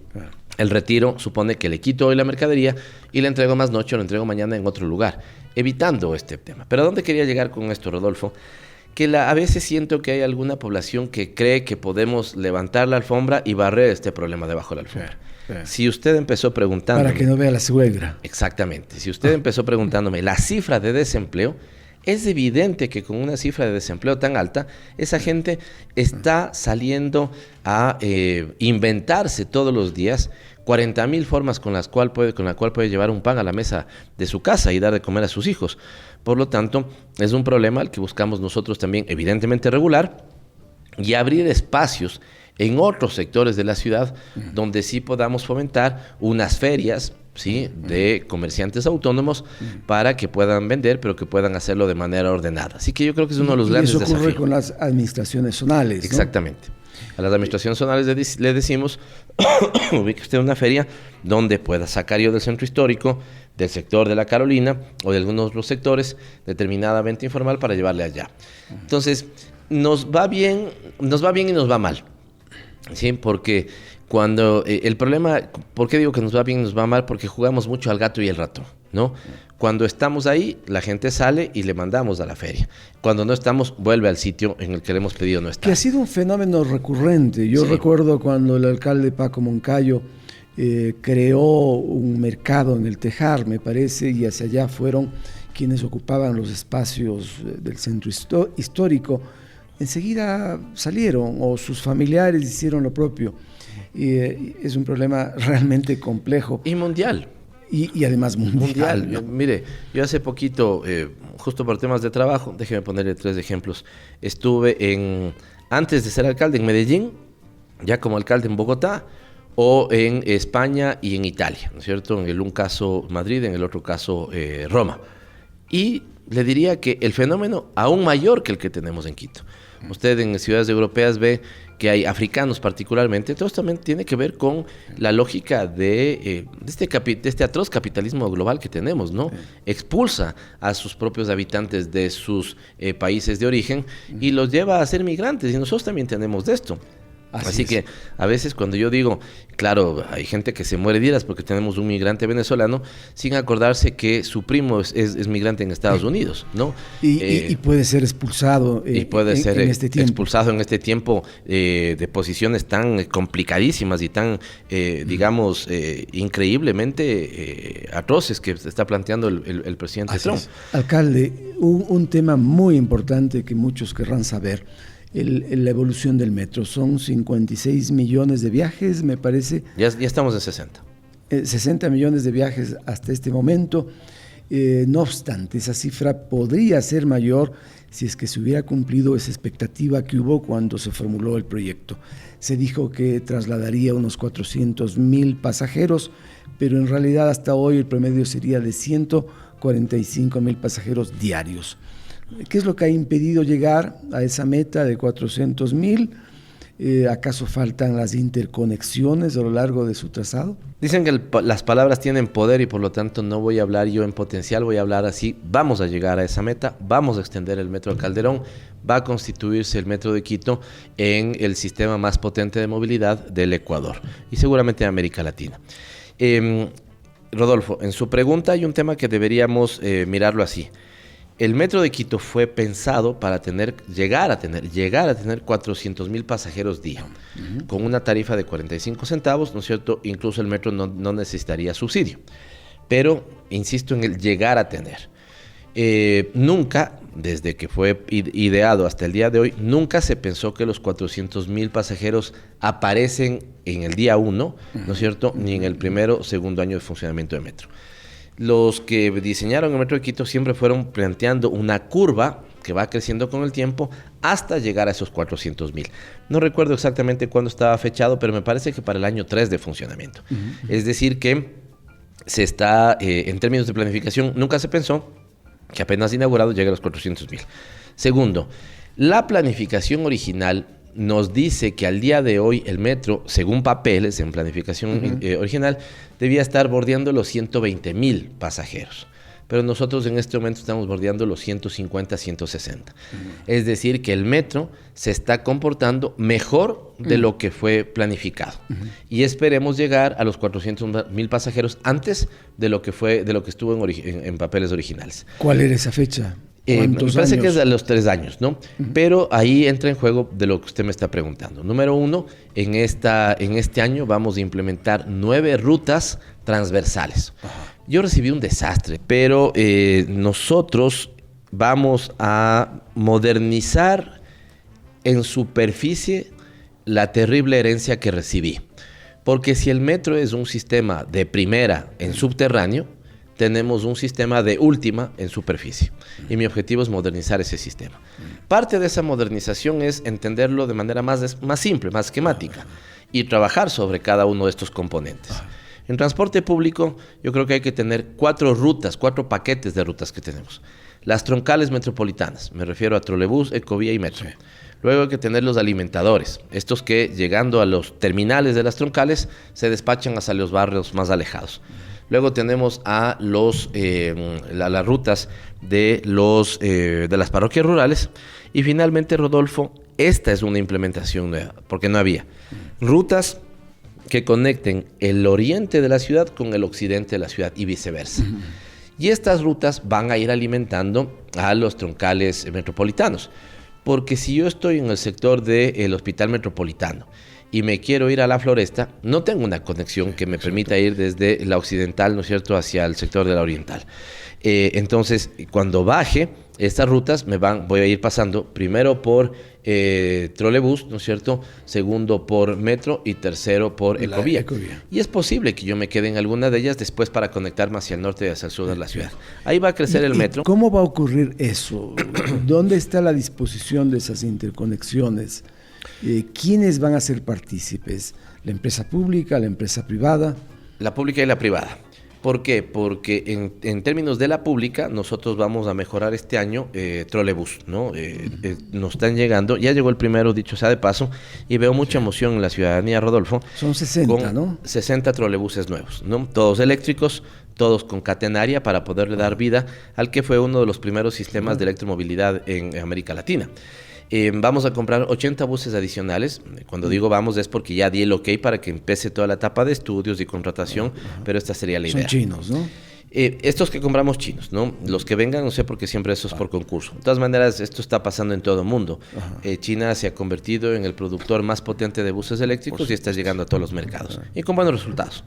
El retiro supone que le quito hoy la mercadería y la entrego más noche o la entrego mañana en otro lugar, evitando este tema. Pero ¿a dónde quería llegar con esto, Rodolfo? Que a veces siento que hay alguna población que cree que podemos levantar la alfombra y barrer este problema debajo de la alfombra. Si usted empezó preguntándome... Para que no vea la suegra. Exactamente. Si usted empezó preguntándome la cifra de desempleo, es evidente que con una cifra de desempleo tan alta, esa gente está saliendo a inventarse todos los días 40,000 formas con la cual puede llevar un pan a la mesa de su casa y dar de comer a sus hijos. Por lo tanto, es un problema al que buscamos nosotros también, evidentemente, regular y abrir espacios en otros sectores de la ciudad donde sí podamos fomentar unas ferias, ¿sí?, de comerciantes autónomos para que puedan vender, pero que puedan hacerlo de manera ordenada. Así que yo creo que es uno de los grandes desafíos. Eso ocurre con las administraciones zonales, ¿no? Exactamente. A las administraciones zonales le decimos, ubique usted una feria donde pueda sacar yo del centro histórico, del sector de la Carolina o de algunos otros sectores, determinada venta informal para llevarle allá. Entonces, nos va bien y nos va mal, ¿sí? Porque cuando el problema, ¿por qué digo que nos va bien y nos va mal? Porque jugamos mucho al gato y el ratón, ¿no? Cuando estamos ahí, la gente sale y le mandamos a la feria. Cuando no estamos, vuelve al sitio en el que le hemos pedido no estar. Que ha sido un fenómeno recurrente. Yo recuerdo cuando el alcalde Paco Moncayo creó un mercado en el Tejar, me parece, y hacia allá fueron quienes ocupaban los espacios del centro histórico. Enseguida salieron, o sus familiares hicieron lo propio. Es un problema realmente complejo. Y mundial. Y además mundial, ¿no? Mire, yo hace poquito, justo por temas de trabajo, déjeme ponerle 3 ejemplos. Estuve antes de ser alcalde en Medellín, ya como alcalde en Bogotá, o en España y en Italia, ¿no es cierto? En un caso Madrid, en el otro caso Roma. Y le diría que el fenómeno aún mayor que el que tenemos en Quito. Usted en ciudades europeas ve que hay africanos particularmente. Todo esto también tiene que ver con la lógica de este atroz capitalismo global que tenemos, ¿no? Expulsa a sus propios habitantes de sus países de origen y los lleva a ser migrantes, y nosotros también tenemos de esto. Así que a veces cuando yo digo, claro, hay gente que se muere de iras porque tenemos un migrante venezolano, sin acordarse que su primo es migrante en Estados Unidos, ¿no? Y puede ser expulsado en este tiempo. Expulsado en este tiempo de posiciones tan complicadísimas y tan, digamos, increíblemente atroces que se está planteando el presidente Trump. Alcalde, un tema muy importante que muchos querrán saber. La evolución del metro. Son 56 millones de viajes, me parece. Ya estamos en 60. 60 millones de viajes hasta este momento. No obstante, esa cifra podría ser mayor si es que se hubiera cumplido esa expectativa que hubo cuando se formuló el proyecto. Se dijo que trasladaría unos 400,000 pasajeros, pero en realidad hasta hoy el promedio sería de 145,000 pasajeros diarios. ¿Qué es lo que ha impedido llegar a esa meta de 400,000? ¿Acaso faltan las interconexiones a lo largo de su trazado? Dicen que las palabras tienen poder y por lo tanto no voy a hablar yo en potencial, voy a hablar así. Vamos a llegar a esa meta, vamos a extender el metro de Calderón, va a constituirse el metro de Quito en el sistema más potente de movilidad del Ecuador y seguramente de América Latina. Rodolfo, en su pregunta hay un tema que deberíamos mirarlo así. El metro de Quito fue pensado para llegar a tener 400,000 pasajeros día, con una tarifa de 45 centavos, ¿no es cierto? Incluso el metro no necesitaría subsidio. Pero, insisto en el llegar a tener. Nunca, desde que fue ideado hasta el día de hoy, nunca se pensó que los 400,000 pasajeros aparecen en el día 1, ¿no es cierto? Ni en el primero o segundo año de funcionamiento de metro. Los que diseñaron el metro de Quito siempre fueron planteando una curva que va creciendo con el tiempo hasta llegar a esos 400,000. No recuerdo exactamente cuándo estaba fechado, pero me parece que para el año 3 de funcionamiento. Es decir que se está, en términos de planificación, nunca se pensó que apenas inaugurado llegue a los 400,000. Segundo, la planificación original nos dice que al día de hoy el metro, según papeles en planificación original, debía estar bordeando los 120,000 pasajeros. Pero nosotros en este momento estamos bordeando los 150, 160. Es decir, que el metro se está comportando mejor de lo que fue planificado. Y esperemos llegar a los 400,000 pasajeros antes de lo que estuvo en papeles originales. ¿Cuál era esa fecha? Me parece que es de los 3 años, ¿no? Pero ahí entra en juego de lo que usted me está preguntando. Número 1, en este año vamos a implementar 9 rutas transversales. Yo recibí un desastre, pero nosotros vamos a modernizar en superficie la terrible herencia que recibí. Porque si el metro es un sistema de primera en subterráneo, tenemos un sistema de última en superficie. Y mi objetivo es modernizar ese sistema. Parte de esa modernización es entenderlo de manera más simple, más esquemática, y trabajar sobre cada uno de estos componentes. En transporte público, yo creo que hay que tener 4 paquetes de rutas que tenemos. Las troncales metropolitanas, me refiero a trolebús, ecovía y metro. Luego hay que tener los alimentadores, estos que llegando a los terminales de las troncales se despachan hacia los barrios más alejados. Luego tenemos a las rutas de las parroquias rurales. Y finalmente, Rodolfo, esta es una implementación nueva, porque no había. Rutas que conecten el oriente de la ciudad con el occidente de la ciudad y viceversa. Y estas rutas van a ir alimentando a los troncales metropolitanos. Porque si yo estoy en el sector del Hospital Metropolitano y me quiero ir a la Floresta, no tengo una conexión que me permita ir desde la occidental, ¿no es cierto?, hacia el sector de la oriental. Entonces, cuando baje estas rutas, voy a ir pasando primero por trolebús, ¿no es cierto? Segundo por metro y tercero por ecovía. Y es posible que yo me quede en alguna de ellas después para conectarme hacia el norte y hacia el sur de la ciudad. Ahí va a crecer el metro. ¿Cómo va a ocurrir eso? ¿Dónde está la disposición de esas interconexiones? ¿Quiénes van a ser partícipes? ¿La empresa pública, la empresa privada? La pública y la privada. ¿Por qué? Porque en términos de la pública, nosotros vamos a mejorar este año trolebús, ¿no? Nos están llegando, ya llegó el primero, dicho sea de paso, y veo mucha emoción en la ciudadanía, Rodolfo. Son 60, ¿no? 60 trolebuses nuevos, ¿no? Todos eléctricos, todos con catenaria para poderle dar vida al que fue uno de los primeros sistemas de electromovilidad en América Latina. Vamos a comprar 80 buses adicionales. Cuando digo vamos es porque ya di el ok para que empiece toda la etapa de estudios y contratación, pero esta sería la idea. Son chinos, ¿no? Estos que compramos chinos, ¿no? Los que vengan, no sé, porque siempre eso es por concurso. De todas maneras, esto está pasando en todo el mundo. China se ha convertido en el productor más potente de buses eléctricos y está llegando a todos los mercados. Y con buenos resultados.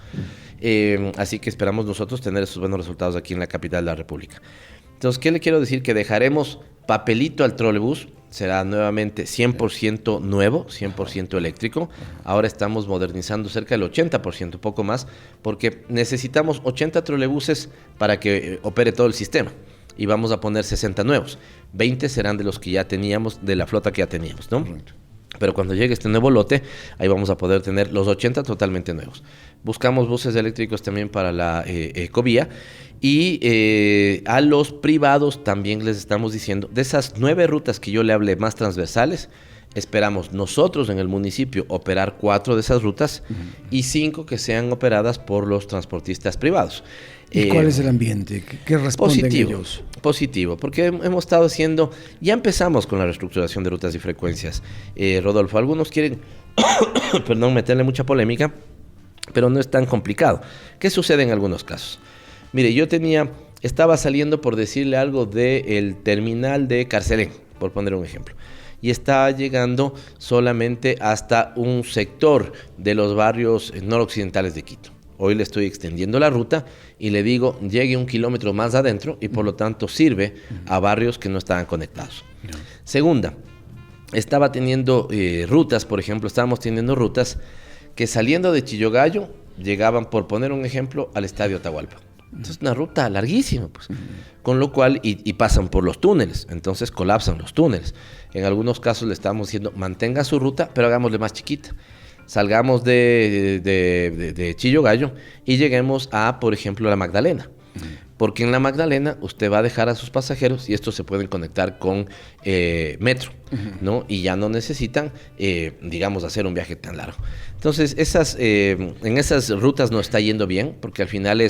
Así que esperamos nosotros tener esos buenos resultados aquí en la capital de la República. Entonces, ¿qué le quiero decir? Que dejaremos papelito al trolebús. Será nuevamente 100% nuevo, 100% eléctrico. Ahora estamos modernizando cerca del 80%, poco más, porque necesitamos 80 trolebuses para que opere todo el sistema. Y vamos a poner 60 nuevos. 20 serán de los que ya teníamos, de la flota que ya teníamos, ¿no? Correcto. Pero cuando llegue este nuevo lote, ahí vamos a poder tener los 80 totalmente nuevos. Buscamos buses eléctricos también para la ecovía. Y a los privados también les estamos diciendo, de esas 9 rutas que yo le hablé más transversales, esperamos nosotros en el municipio operar 4 de esas rutas y 5 que sean operadas por los transportistas privados. ¿Y cuál es el ambiente? ¿Qué responden ellos? Positivo, porque hemos estado haciendo, ya empezamos con la reestructuración de rutas y frecuencias. Rodolfo, algunos quieren, perdón, meterle mucha polémica, pero no es tan complicado. ¿Qué sucede en algunos casos? Mire, estaba saliendo, por decirle algo, del terminal de Carcelén, por poner un ejemplo, y estaba llegando solamente hasta un sector de los barrios noroccidentales de Quito. Hoy le estoy extendiendo la ruta y le digo, llegue 1 kilómetro más adentro y por lo tanto sirve a barrios que no estaban conectados. Segunda, estaba teniendo rutas, por ejemplo, estábamos teniendo rutas que saliendo de Chillogallo llegaban, por poner un ejemplo, al Estadio Atahualpa. Entonces, una ruta larguísima, pues. Con lo cual, y pasan por los túneles, entonces colapsan los túneles. En algunos casos le estamos diciendo, mantenga su ruta, pero hagámosle más chiquita. Salgamos de Chillogallo y lleguemos a, por ejemplo, la Magdalena. Porque en la Magdalena usted va a dejar a sus pasajeros y estos se pueden conectar con metro, ¿no? Y ya no necesitan, digamos, hacer un viaje tan largo. Entonces, en esas rutas no está yendo bien, porque al final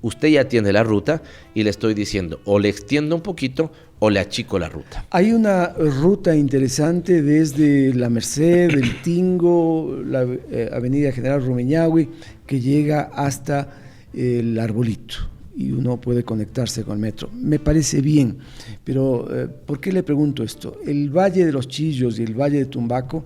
usted ya tiene la ruta y le estoy diciendo, o le extiendo un poquito o le achico la ruta. Hay una ruta interesante desde La Merced, el Tingo, la avenida General Rumiñahui, que llega hasta el Arbolito. Y uno puede conectarse con el metro. Me parece bien, pero ¿por qué le pregunto esto? El Valle de los Chillos y el Valle de Tumbaco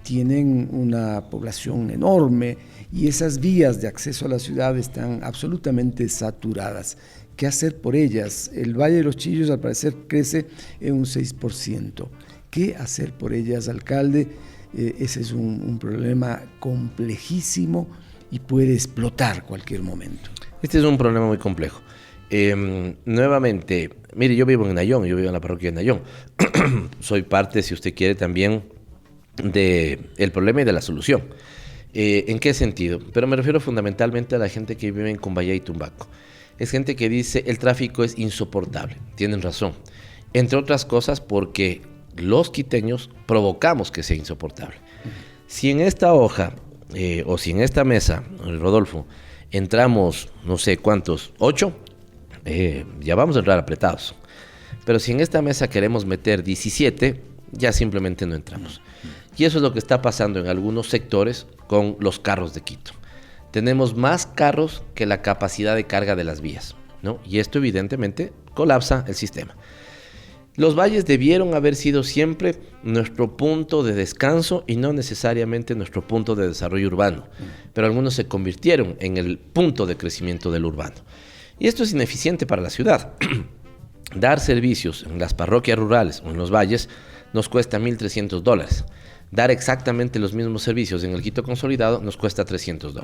tienen una población enorme y esas vías de acceso a la ciudad están absolutamente saturadas. ¿Qué hacer por ellas? El Valle de los Chillos al parecer crece en un 6%. ¿Qué hacer por ellas, alcalde? Ese es un problema complejísimo y puede explotar cualquier momento. Este es un problema muy complejo. Nuevamente, mire, yo vivo en Nayón, yo vivo en la parroquia de Nayón. Soy parte, si usted quiere, también del problema y de la solución. ¿En qué sentido? Pero me refiero fundamentalmente a la gente que vive en Cumbayá y Tumbaco. Es gente que dice, el tráfico es insoportable. Tienen razón. Entre otras cosas porque los quiteños provocamos que sea insoportable. Si en esta hoja, o si en esta mesa, Rodolfo, entramos, no sé cuántos, 8, ya vamos a entrar apretados. Pero si en esta mesa queremos meter 17, ya simplemente no entramos. Y eso es lo que está pasando en algunos sectores con los carros de Quito. Tenemos más carros que la capacidad de carga de las vías, ¿no? Y esto evidentemente colapsa el sistema. Los valles debieron haber sido siempre nuestro punto de descanso y no necesariamente nuestro punto de desarrollo urbano, pero algunos se convirtieron en el punto de crecimiento del urbano. Y esto es ineficiente para la ciudad. Dar servicios en las parroquias rurales o en los valles nos cuesta $1,300. Dar exactamente los mismos servicios en el Quito consolidado nos cuesta $300,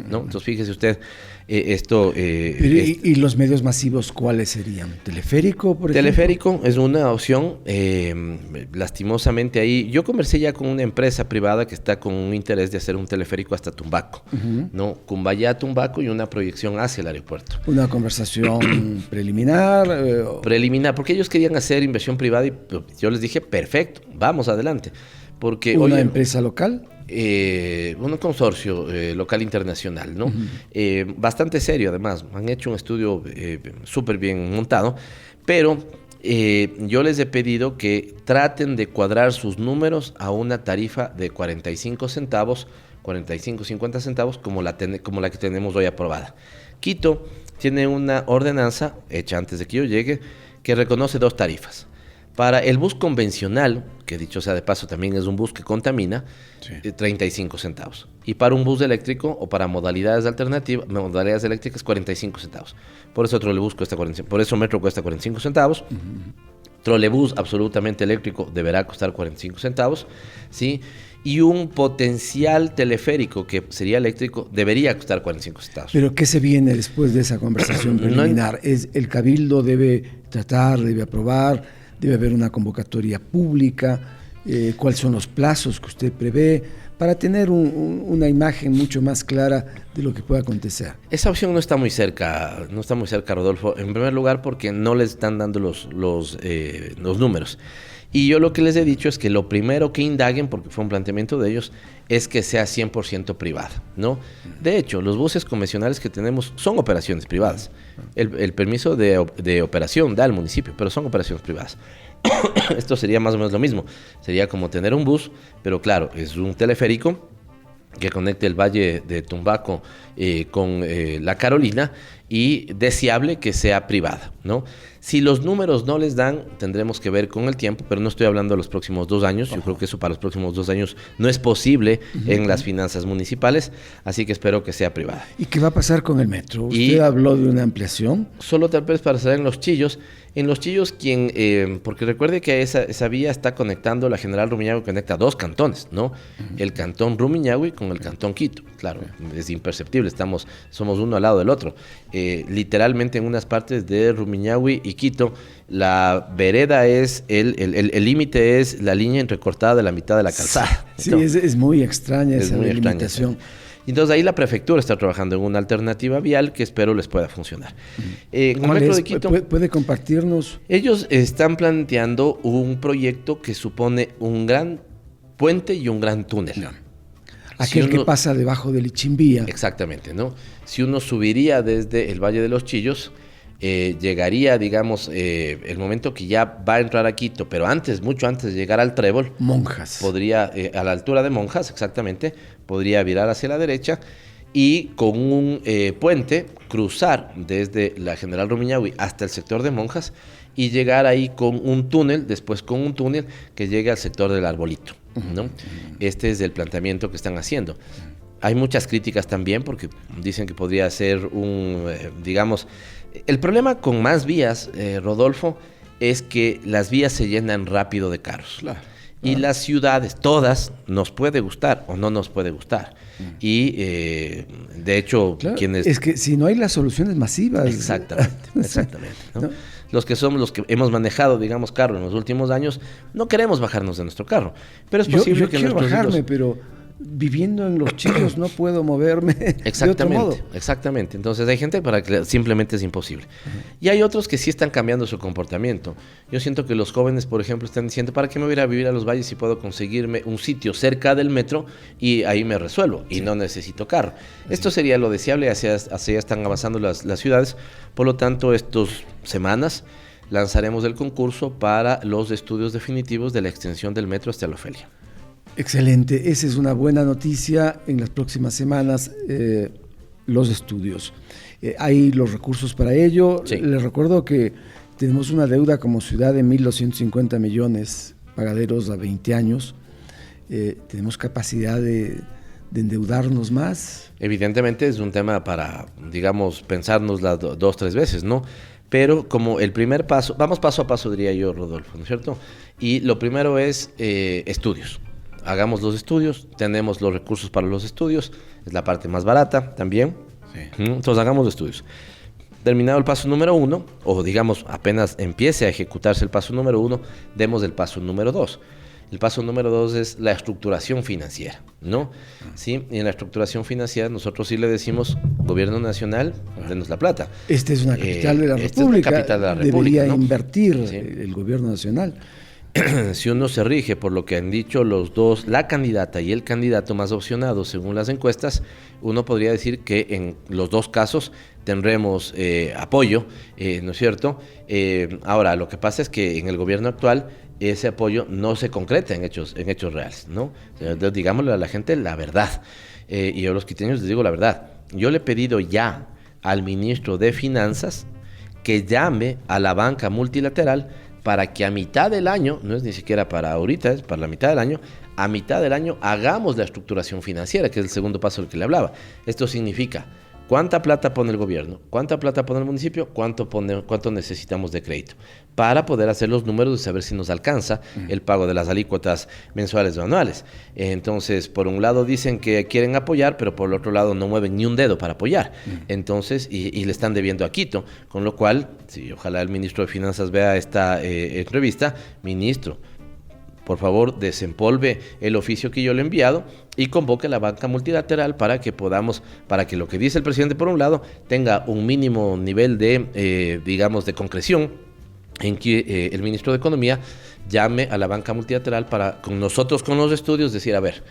¿no? Entonces, fíjese usted, ¿Y los medios masivos cuáles serían? ¿Teleférico, por ejemplo? Teleférico es una opción. Lastimosamente ahí, yo conversé ya con una empresa privada que está con un interés de hacer un teleférico hasta Tumbaco, ¿no? Cumbayá, Tumbaco, y una proyección hacia el aeropuerto. ¿Una conversación preliminar? Preliminar, porque ellos querían hacer inversión privada y yo les dije, perfecto, vamos adelante. Porque, ¿Una empresa local? Un consorcio local internacional, ¿no? Bastante serio, además. Han hecho un estudio súper bien montado, pero yo les he pedido que traten de cuadrar sus números a una tarifa de 45 centavos, 45, 50 centavos, como la que tenemos hoy aprobada. Quito tiene una ordenanza, hecha antes de que yo llegue, que reconoce 2 tarifas. Para el bus convencional, que dicho sea de paso también es un bus que contamina, 35 centavos. Y para un bus eléctrico o para modalidades alternativas, modalidades eléctricas, 45 centavos. Por eso trolebús cuesta 45, por eso metro cuesta 45 centavos. Trolebús absolutamente eléctrico deberá costar 45 centavos, ¿sí? Y un potencial teleférico que sería eléctrico debería costar 45 centavos. ¿Pero qué se viene después de esa conversación preliminar? ¿El Cabildo debe tratar, debe aprobar? ¿Debe haber una convocatoria pública? ¿Cuáles son los plazos que usted prevé para tener una imagen mucho más clara de lo que puede acontecer? Esa opción no está muy cerca, Rodolfo. En primer lugar, porque no les están dando los números. Y yo lo que les he dicho es que lo primero que indaguen, porque fue un planteamiento de ellos, es que sea 100% privada, ¿no? De hecho, los buses convencionales que tenemos son operaciones privadas. El permiso de operación da al municipio, pero son operaciones privadas. Esto sería más o menos lo mismo. Sería como tener un bus, pero claro, es un teleférico que conecte el Valle de Tumbaco con la Carolina, y deseable que sea privada, ¿no? Si los números no les dan, tendremos que ver con el tiempo, pero no estoy hablando de los próximos 2 años. Yo creo que eso para los próximos 2 años no es posible en las finanzas municipales, así que espero que sea privada. ¿Y qué va a pasar con el metro? ¿Usted habló de una ampliación? Solo tal vez para saber en Los Chillos, porque recuerde que esa vía está conectando, la General Rumiñahui conecta 2 cantones, ¿no? El cantón Rumiñahui con el cantón Quito. Claro, es imperceptible, somos uno al lado del otro. Literalmente en unas partes de Rumiñahui y Quito, la vereda es, el límite es la línea entrecortada de la mitad de la calzada. Sí, es muy extraña esa delimitación. Entonces ahí la prefectura está trabajando en una alternativa vial que espero les pueda funcionar. ¿Cuál es? De Quito, ¿Puede compartirnos? Ellos están planteando un proyecto que supone un gran puente y un gran túnel. No. Aquel que pasa debajo del Ichimbía. Exactamente, ¿no? Si uno subiría desde el Valle de los Chillos, llegaría, digamos, el momento que ya va a entrar a Quito, pero mucho antes de llegar al Trébol. Monjas. Podría, a la altura de Monjas, exactamente, podría virar hacia la derecha y con un puente cruzar desde la General Rumiñahui hasta el sector de Monjas y llegar ahí con un túnel, después con un túnel que llegue al sector del Arbolito, ¿no? Este es el planteamiento que están haciendo. Hay muchas críticas también porque dicen que podría ser digamos, el problema con más vías, Rodolfo, es que las vías se llenan rápido de carros. Claro. Y las ciudades, todas, nos puede gustar o no nos puede gustar. Y de hecho, quienes... Es que si no hay las soluciones masivas... Exactamente. ¿No? Los que hemos manejado, digamos, carro en los últimos años, no queremos bajarnos de nuestro carro. Pero es posible yo quiero bajarme, pero viviendo en Los Chillos no puedo moverme de otro modo. Exactamente. Entonces hay gente para que simplemente es imposible. Y hay otros que sí están cambiando su comportamiento. Yo siento que los jóvenes, por ejemplo, están diciendo, ¿para qué me voy a ir a vivir a los valles si puedo conseguirme un sitio cerca del metro y ahí me resuelvo y no necesito carro? Esto sería lo deseable, hacia están avanzando las ciudades. Por lo tanto, estas semanas lanzaremos el concurso para los estudios definitivos de la extensión del metro hasta la Ofelia. Excelente, esa es una buena noticia. En las próximas semanas los estudios. Hay los recursos para ello. Sí. Les recuerdo que tenemos una deuda como ciudad de 1.250 millones pagaderos a 20 años. Tenemos capacidad de endeudarnos más. Evidentemente es un tema para, digamos, pensárnosla 2-3 veces, ¿no? pero como el primer paso, vamos paso a paso, diría yo, Rodolfo, ¿no es cierto? Y lo primero es estudios. Hagamos los estudios, tenemos los recursos para los estudios, es la parte más barata también. Sí. Entonces hagamos los estudios. Terminado el paso número 1, o digamos apenas empiece a ejecutarse el paso número 1, demos el paso número 2. El paso número 2 es la estructuración financiera, ¿no? Sí, y en la estructuración financiera nosotros sí le decimos, gobierno nacional, denos la plata. Esta es una capital de la República. Esta es una capital de la República, debería, ¿no?, invertir, sí, el gobierno nacional. Si uno se rige por lo que han dicho los dos, la candidata y el candidato más opcionados según las encuestas, uno podría decir que en los dos casos tendremos apoyo, ¿no es cierto? Ahora, lo que pasa es que en el gobierno actual ese apoyo no se concreta en hechos reales, ¿no? Digámosle a la gente la verdad. Y yo a los quiteños les digo la verdad. Yo le he pedido ya al ministro de Finanzas que llame a la banca multilateral para que a mitad del año, no es ni siquiera para ahorita, es para la mitad del año, a mitad del año hagamos la estructuración financiera, que es el segundo paso del que le hablaba. Esto significa cuánta plata pone el gobierno, cuánta plata pone el municipio, cuánto necesitamos de crédito, para poder hacer los números y saber si nos alcanza el pago de las alícuotas mensuales o anuales. Entonces, por un lado dicen que quieren apoyar, pero por el otro lado no mueven ni un dedo para apoyar. Entonces, y le están debiendo a Quito, con lo cual, sí, ojalá el ministro de Finanzas vea esta entrevista. Ministro, por favor, desempolve el oficio que yo le he enviado y convoque a la banca multilateral para que lo que dice el presidente por un lado tenga un mínimo nivel de, digamos, de concreción, en que el ministro de Economía llame a la banca multilateral para, con nosotros, con los estudios, decir, a ver,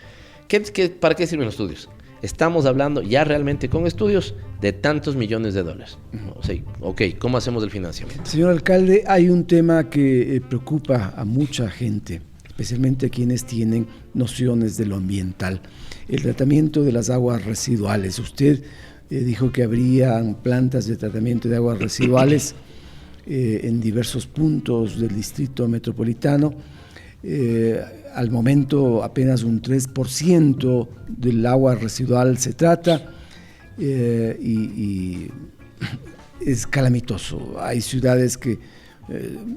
¿para qué sirven los estudios? Estamos hablando ya realmente con estudios de tantos millones de dólares. O sea, ok, ¿cómo hacemos el financiamiento? Señor alcalde, hay un tema que preocupa a mucha gente, especialmente a quienes tienen nociones de lo ambiental, el tratamiento de las aguas residuales. Usted dijo que habrían plantas de tratamiento de aguas residuales en diversos puntos del distrito metropolitano. Al momento apenas un 3% del agua residual se trata y es calamitoso. Hay ciudades que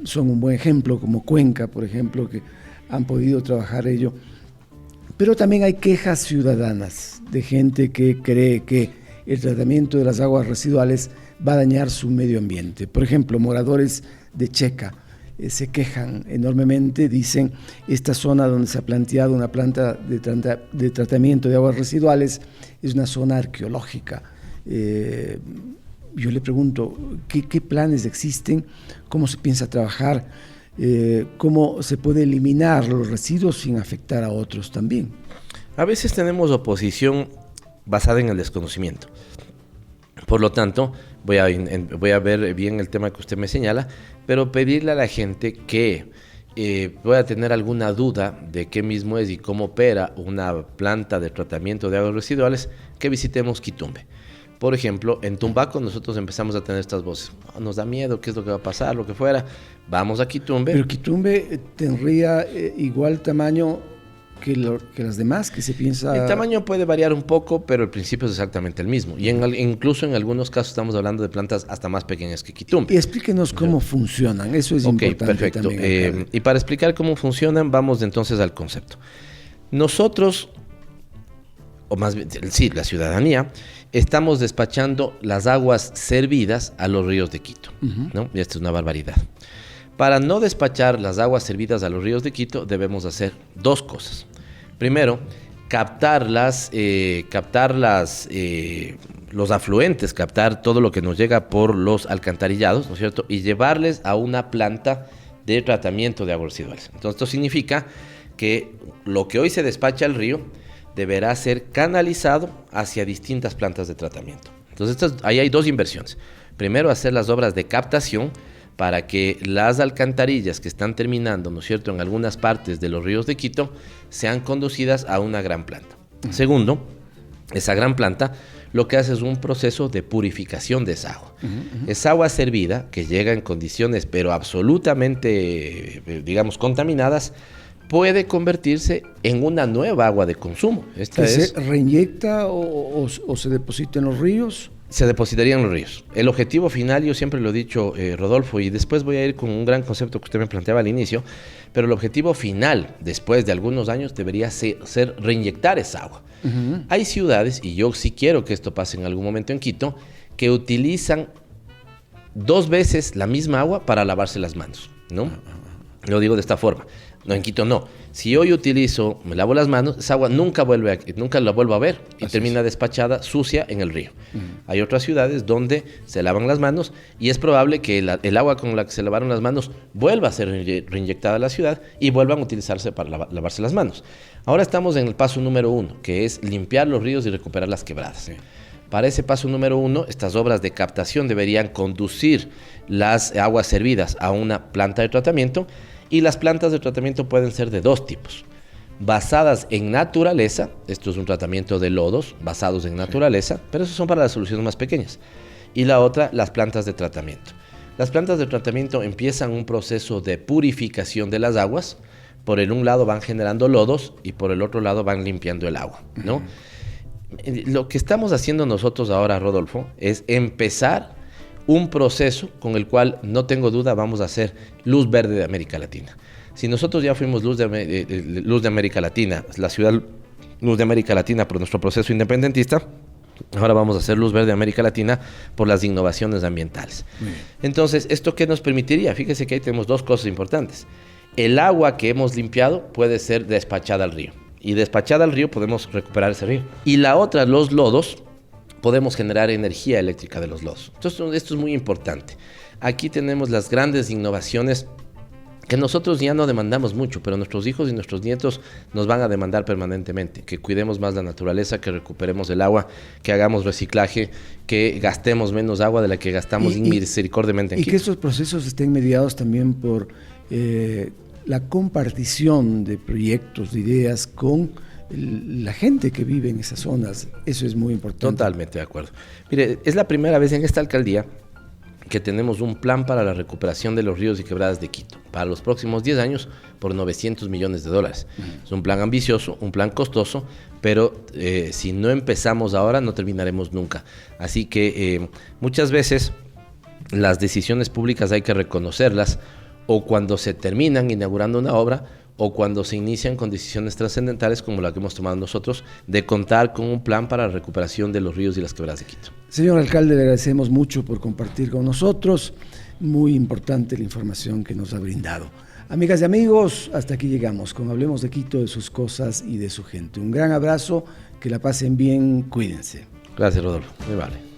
son un buen ejemplo, como Cuenca, por ejemplo, que han podido trabajar ello, pero también hay quejas ciudadanas de gente que cree que el tratamiento de las aguas residuales va a dañar su medio ambiente. Por ejemplo, moradores de Checa se quejan enormemente, dicen, esta zona donde se ha planteado una planta de tratamiento de aguas residuales es una zona arqueológica. Yo le pregunto, ¿qué planes existen? ¿Cómo se piensa trabajar? ¿Cómo se puede eliminar los residuos sin afectar a otros también? A veces tenemos oposición basada en el desconocimiento. Por lo tanto, voy a ver bien el tema que usted me señala, pero pedirle a la gente que pueda tener alguna duda de qué mismo es y cómo opera una planta de tratamiento de aguas residuales, que visitemos Quitumbe. Por ejemplo, en Tumbaco nosotros empezamos a tener estas voces. Nos da miedo, qué es lo que va a pasar, lo que fuera. Vamos a Quitumbe. Pero Quitumbe tendría igual tamaño que las demás, que se piensa... El tamaño puede variar un poco, pero el principio es exactamente el mismo. Y incluso en algunos casos estamos hablando de plantas hasta más pequeñas que Quitumbe. Y explíquenos cómo funcionan, eso es importante. Perfecto. También. Y para explicar cómo funcionan, vamos entonces al concepto. Nosotros, o más bien, sí, la ciudadanía, estamos despachando las aguas servidas a los ríos de Quito, ¿no? Y esto es una barbaridad. Para no despachar las aguas servidas a los ríos de Quito, debemos hacer dos cosas. Primero, captar los afluentes, captar todo lo que nos llega por los alcantarillados, ¿no es cierto? Y llevarles a una planta de tratamiento de aguas residuales. Entonces, esto significa que lo que hoy se despacha al río deberá ser canalizado hacia distintas plantas de tratamiento. Entonces, ahí hay dos inversiones. Primero, hacer las obras de captación para que las alcantarillas que están terminando, ¿no es cierto?, en algunas partes de los ríos de Quito, sean conducidas a una gran planta. Segundo, esa gran planta lo que hace es un proceso de purificación de esa agua. Esa agua servida, que llega en condiciones pero absolutamente, digamos, contaminadas, puede convertirse en una nueva agua de consumo. ¿Se reinyecta o se deposita en los ríos? se depositarían en los ríos. El objetivo final, yo siempre lo he dicho, Rodolfo, y después voy a ir con un gran concepto que usted me planteaba al inicio, pero el objetivo final, después de algunos años, debería ser reinyectar esa agua. Hay ciudades, y yo sí quiero que esto pase en algún momento en Quito, que utilizan 2 veces la misma agua para lavarse las manos, ¿no? Lo digo de esta forma. No, en Quito no. Si hoy me lavo las manos, esa agua nunca la vuelvo a ver y termina despachada sucia en el río. Hay otras ciudades donde se lavan las manos y es probable que el agua con la que se lavaron las manos vuelva a ser reinyectada a la ciudad y vuelvan a utilizarse para lavarse las manos. Ahora estamos en el paso número 1, que es limpiar los ríos y recuperar las quebradas. Sí. Para ese paso número 1, estas obras de captación deberían conducir las aguas servidas a una planta de tratamiento. Y las plantas de tratamiento pueden ser de 2 tipos. Basadas en naturaleza, esto es un tratamiento de lodos basados en naturaleza, pero esos son para las soluciones más pequeñas. Y la otra, las plantas de tratamiento. Las plantas de tratamiento empiezan un proceso de purificación de las aguas. Por el un lado van generando lodos y por el otro lado van limpiando el agua, ¿no? Lo que estamos haciendo nosotros ahora, Rodolfo, es empezar un proceso con el cual, no tengo duda, vamos a hacer luz verde de América Latina. Si nosotros ya fuimos luz de América Latina, la ciudad luz de América Latina por nuestro proceso independentista, ahora vamos a hacer luz verde de América Latina por las innovaciones ambientales. Entonces, ¿esto qué nos permitiría? Fíjese que ahí tenemos 2 cosas importantes. El agua que hemos limpiado puede ser despachada al río. Y despachada al río podemos recuperar ese río. Y la otra, los lodos, podemos generar energía eléctrica de los lodos. Entonces, esto es muy importante. Aquí tenemos las grandes innovaciones que nosotros ya no demandamos mucho, pero nuestros hijos y nuestros nietos nos van a demandar permanentemente. Que cuidemos más la naturaleza, que recuperemos el agua, que hagamos reciclaje, que gastemos menos agua de la que gastamos misericordiamente en Quito. Y que estos procesos estén mediados también por la compartición de proyectos, de ideas con la gente que vive en esas zonas. Eso es muy importante. Totalmente de acuerdo. Mire, es la primera vez en esta alcaldía que tenemos un plan para la recuperación de los ríos y quebradas de Quito para los próximos 10 años por $900 millones. Es un plan ambicioso, un plan costoso, pero si no empezamos ahora no terminaremos nunca. Así que muchas veces las decisiones públicas hay que reconocerlas o cuando se terminan inaugurando una obra o cuando se inician con decisiones trascendentales como la que hemos tomado nosotros, de contar con un plan para la recuperación de los ríos y las quebradas de Quito. Señor alcalde, le agradecemos mucho por compartir con nosotros. Muy importante la información que nos ha brindado. Amigas y amigos, hasta aquí llegamos con Hablemos de Quito, de sus cosas y de su gente. Un gran abrazo, que la pasen bien, cuídense. Gracias, Rodolfo. Muy vale.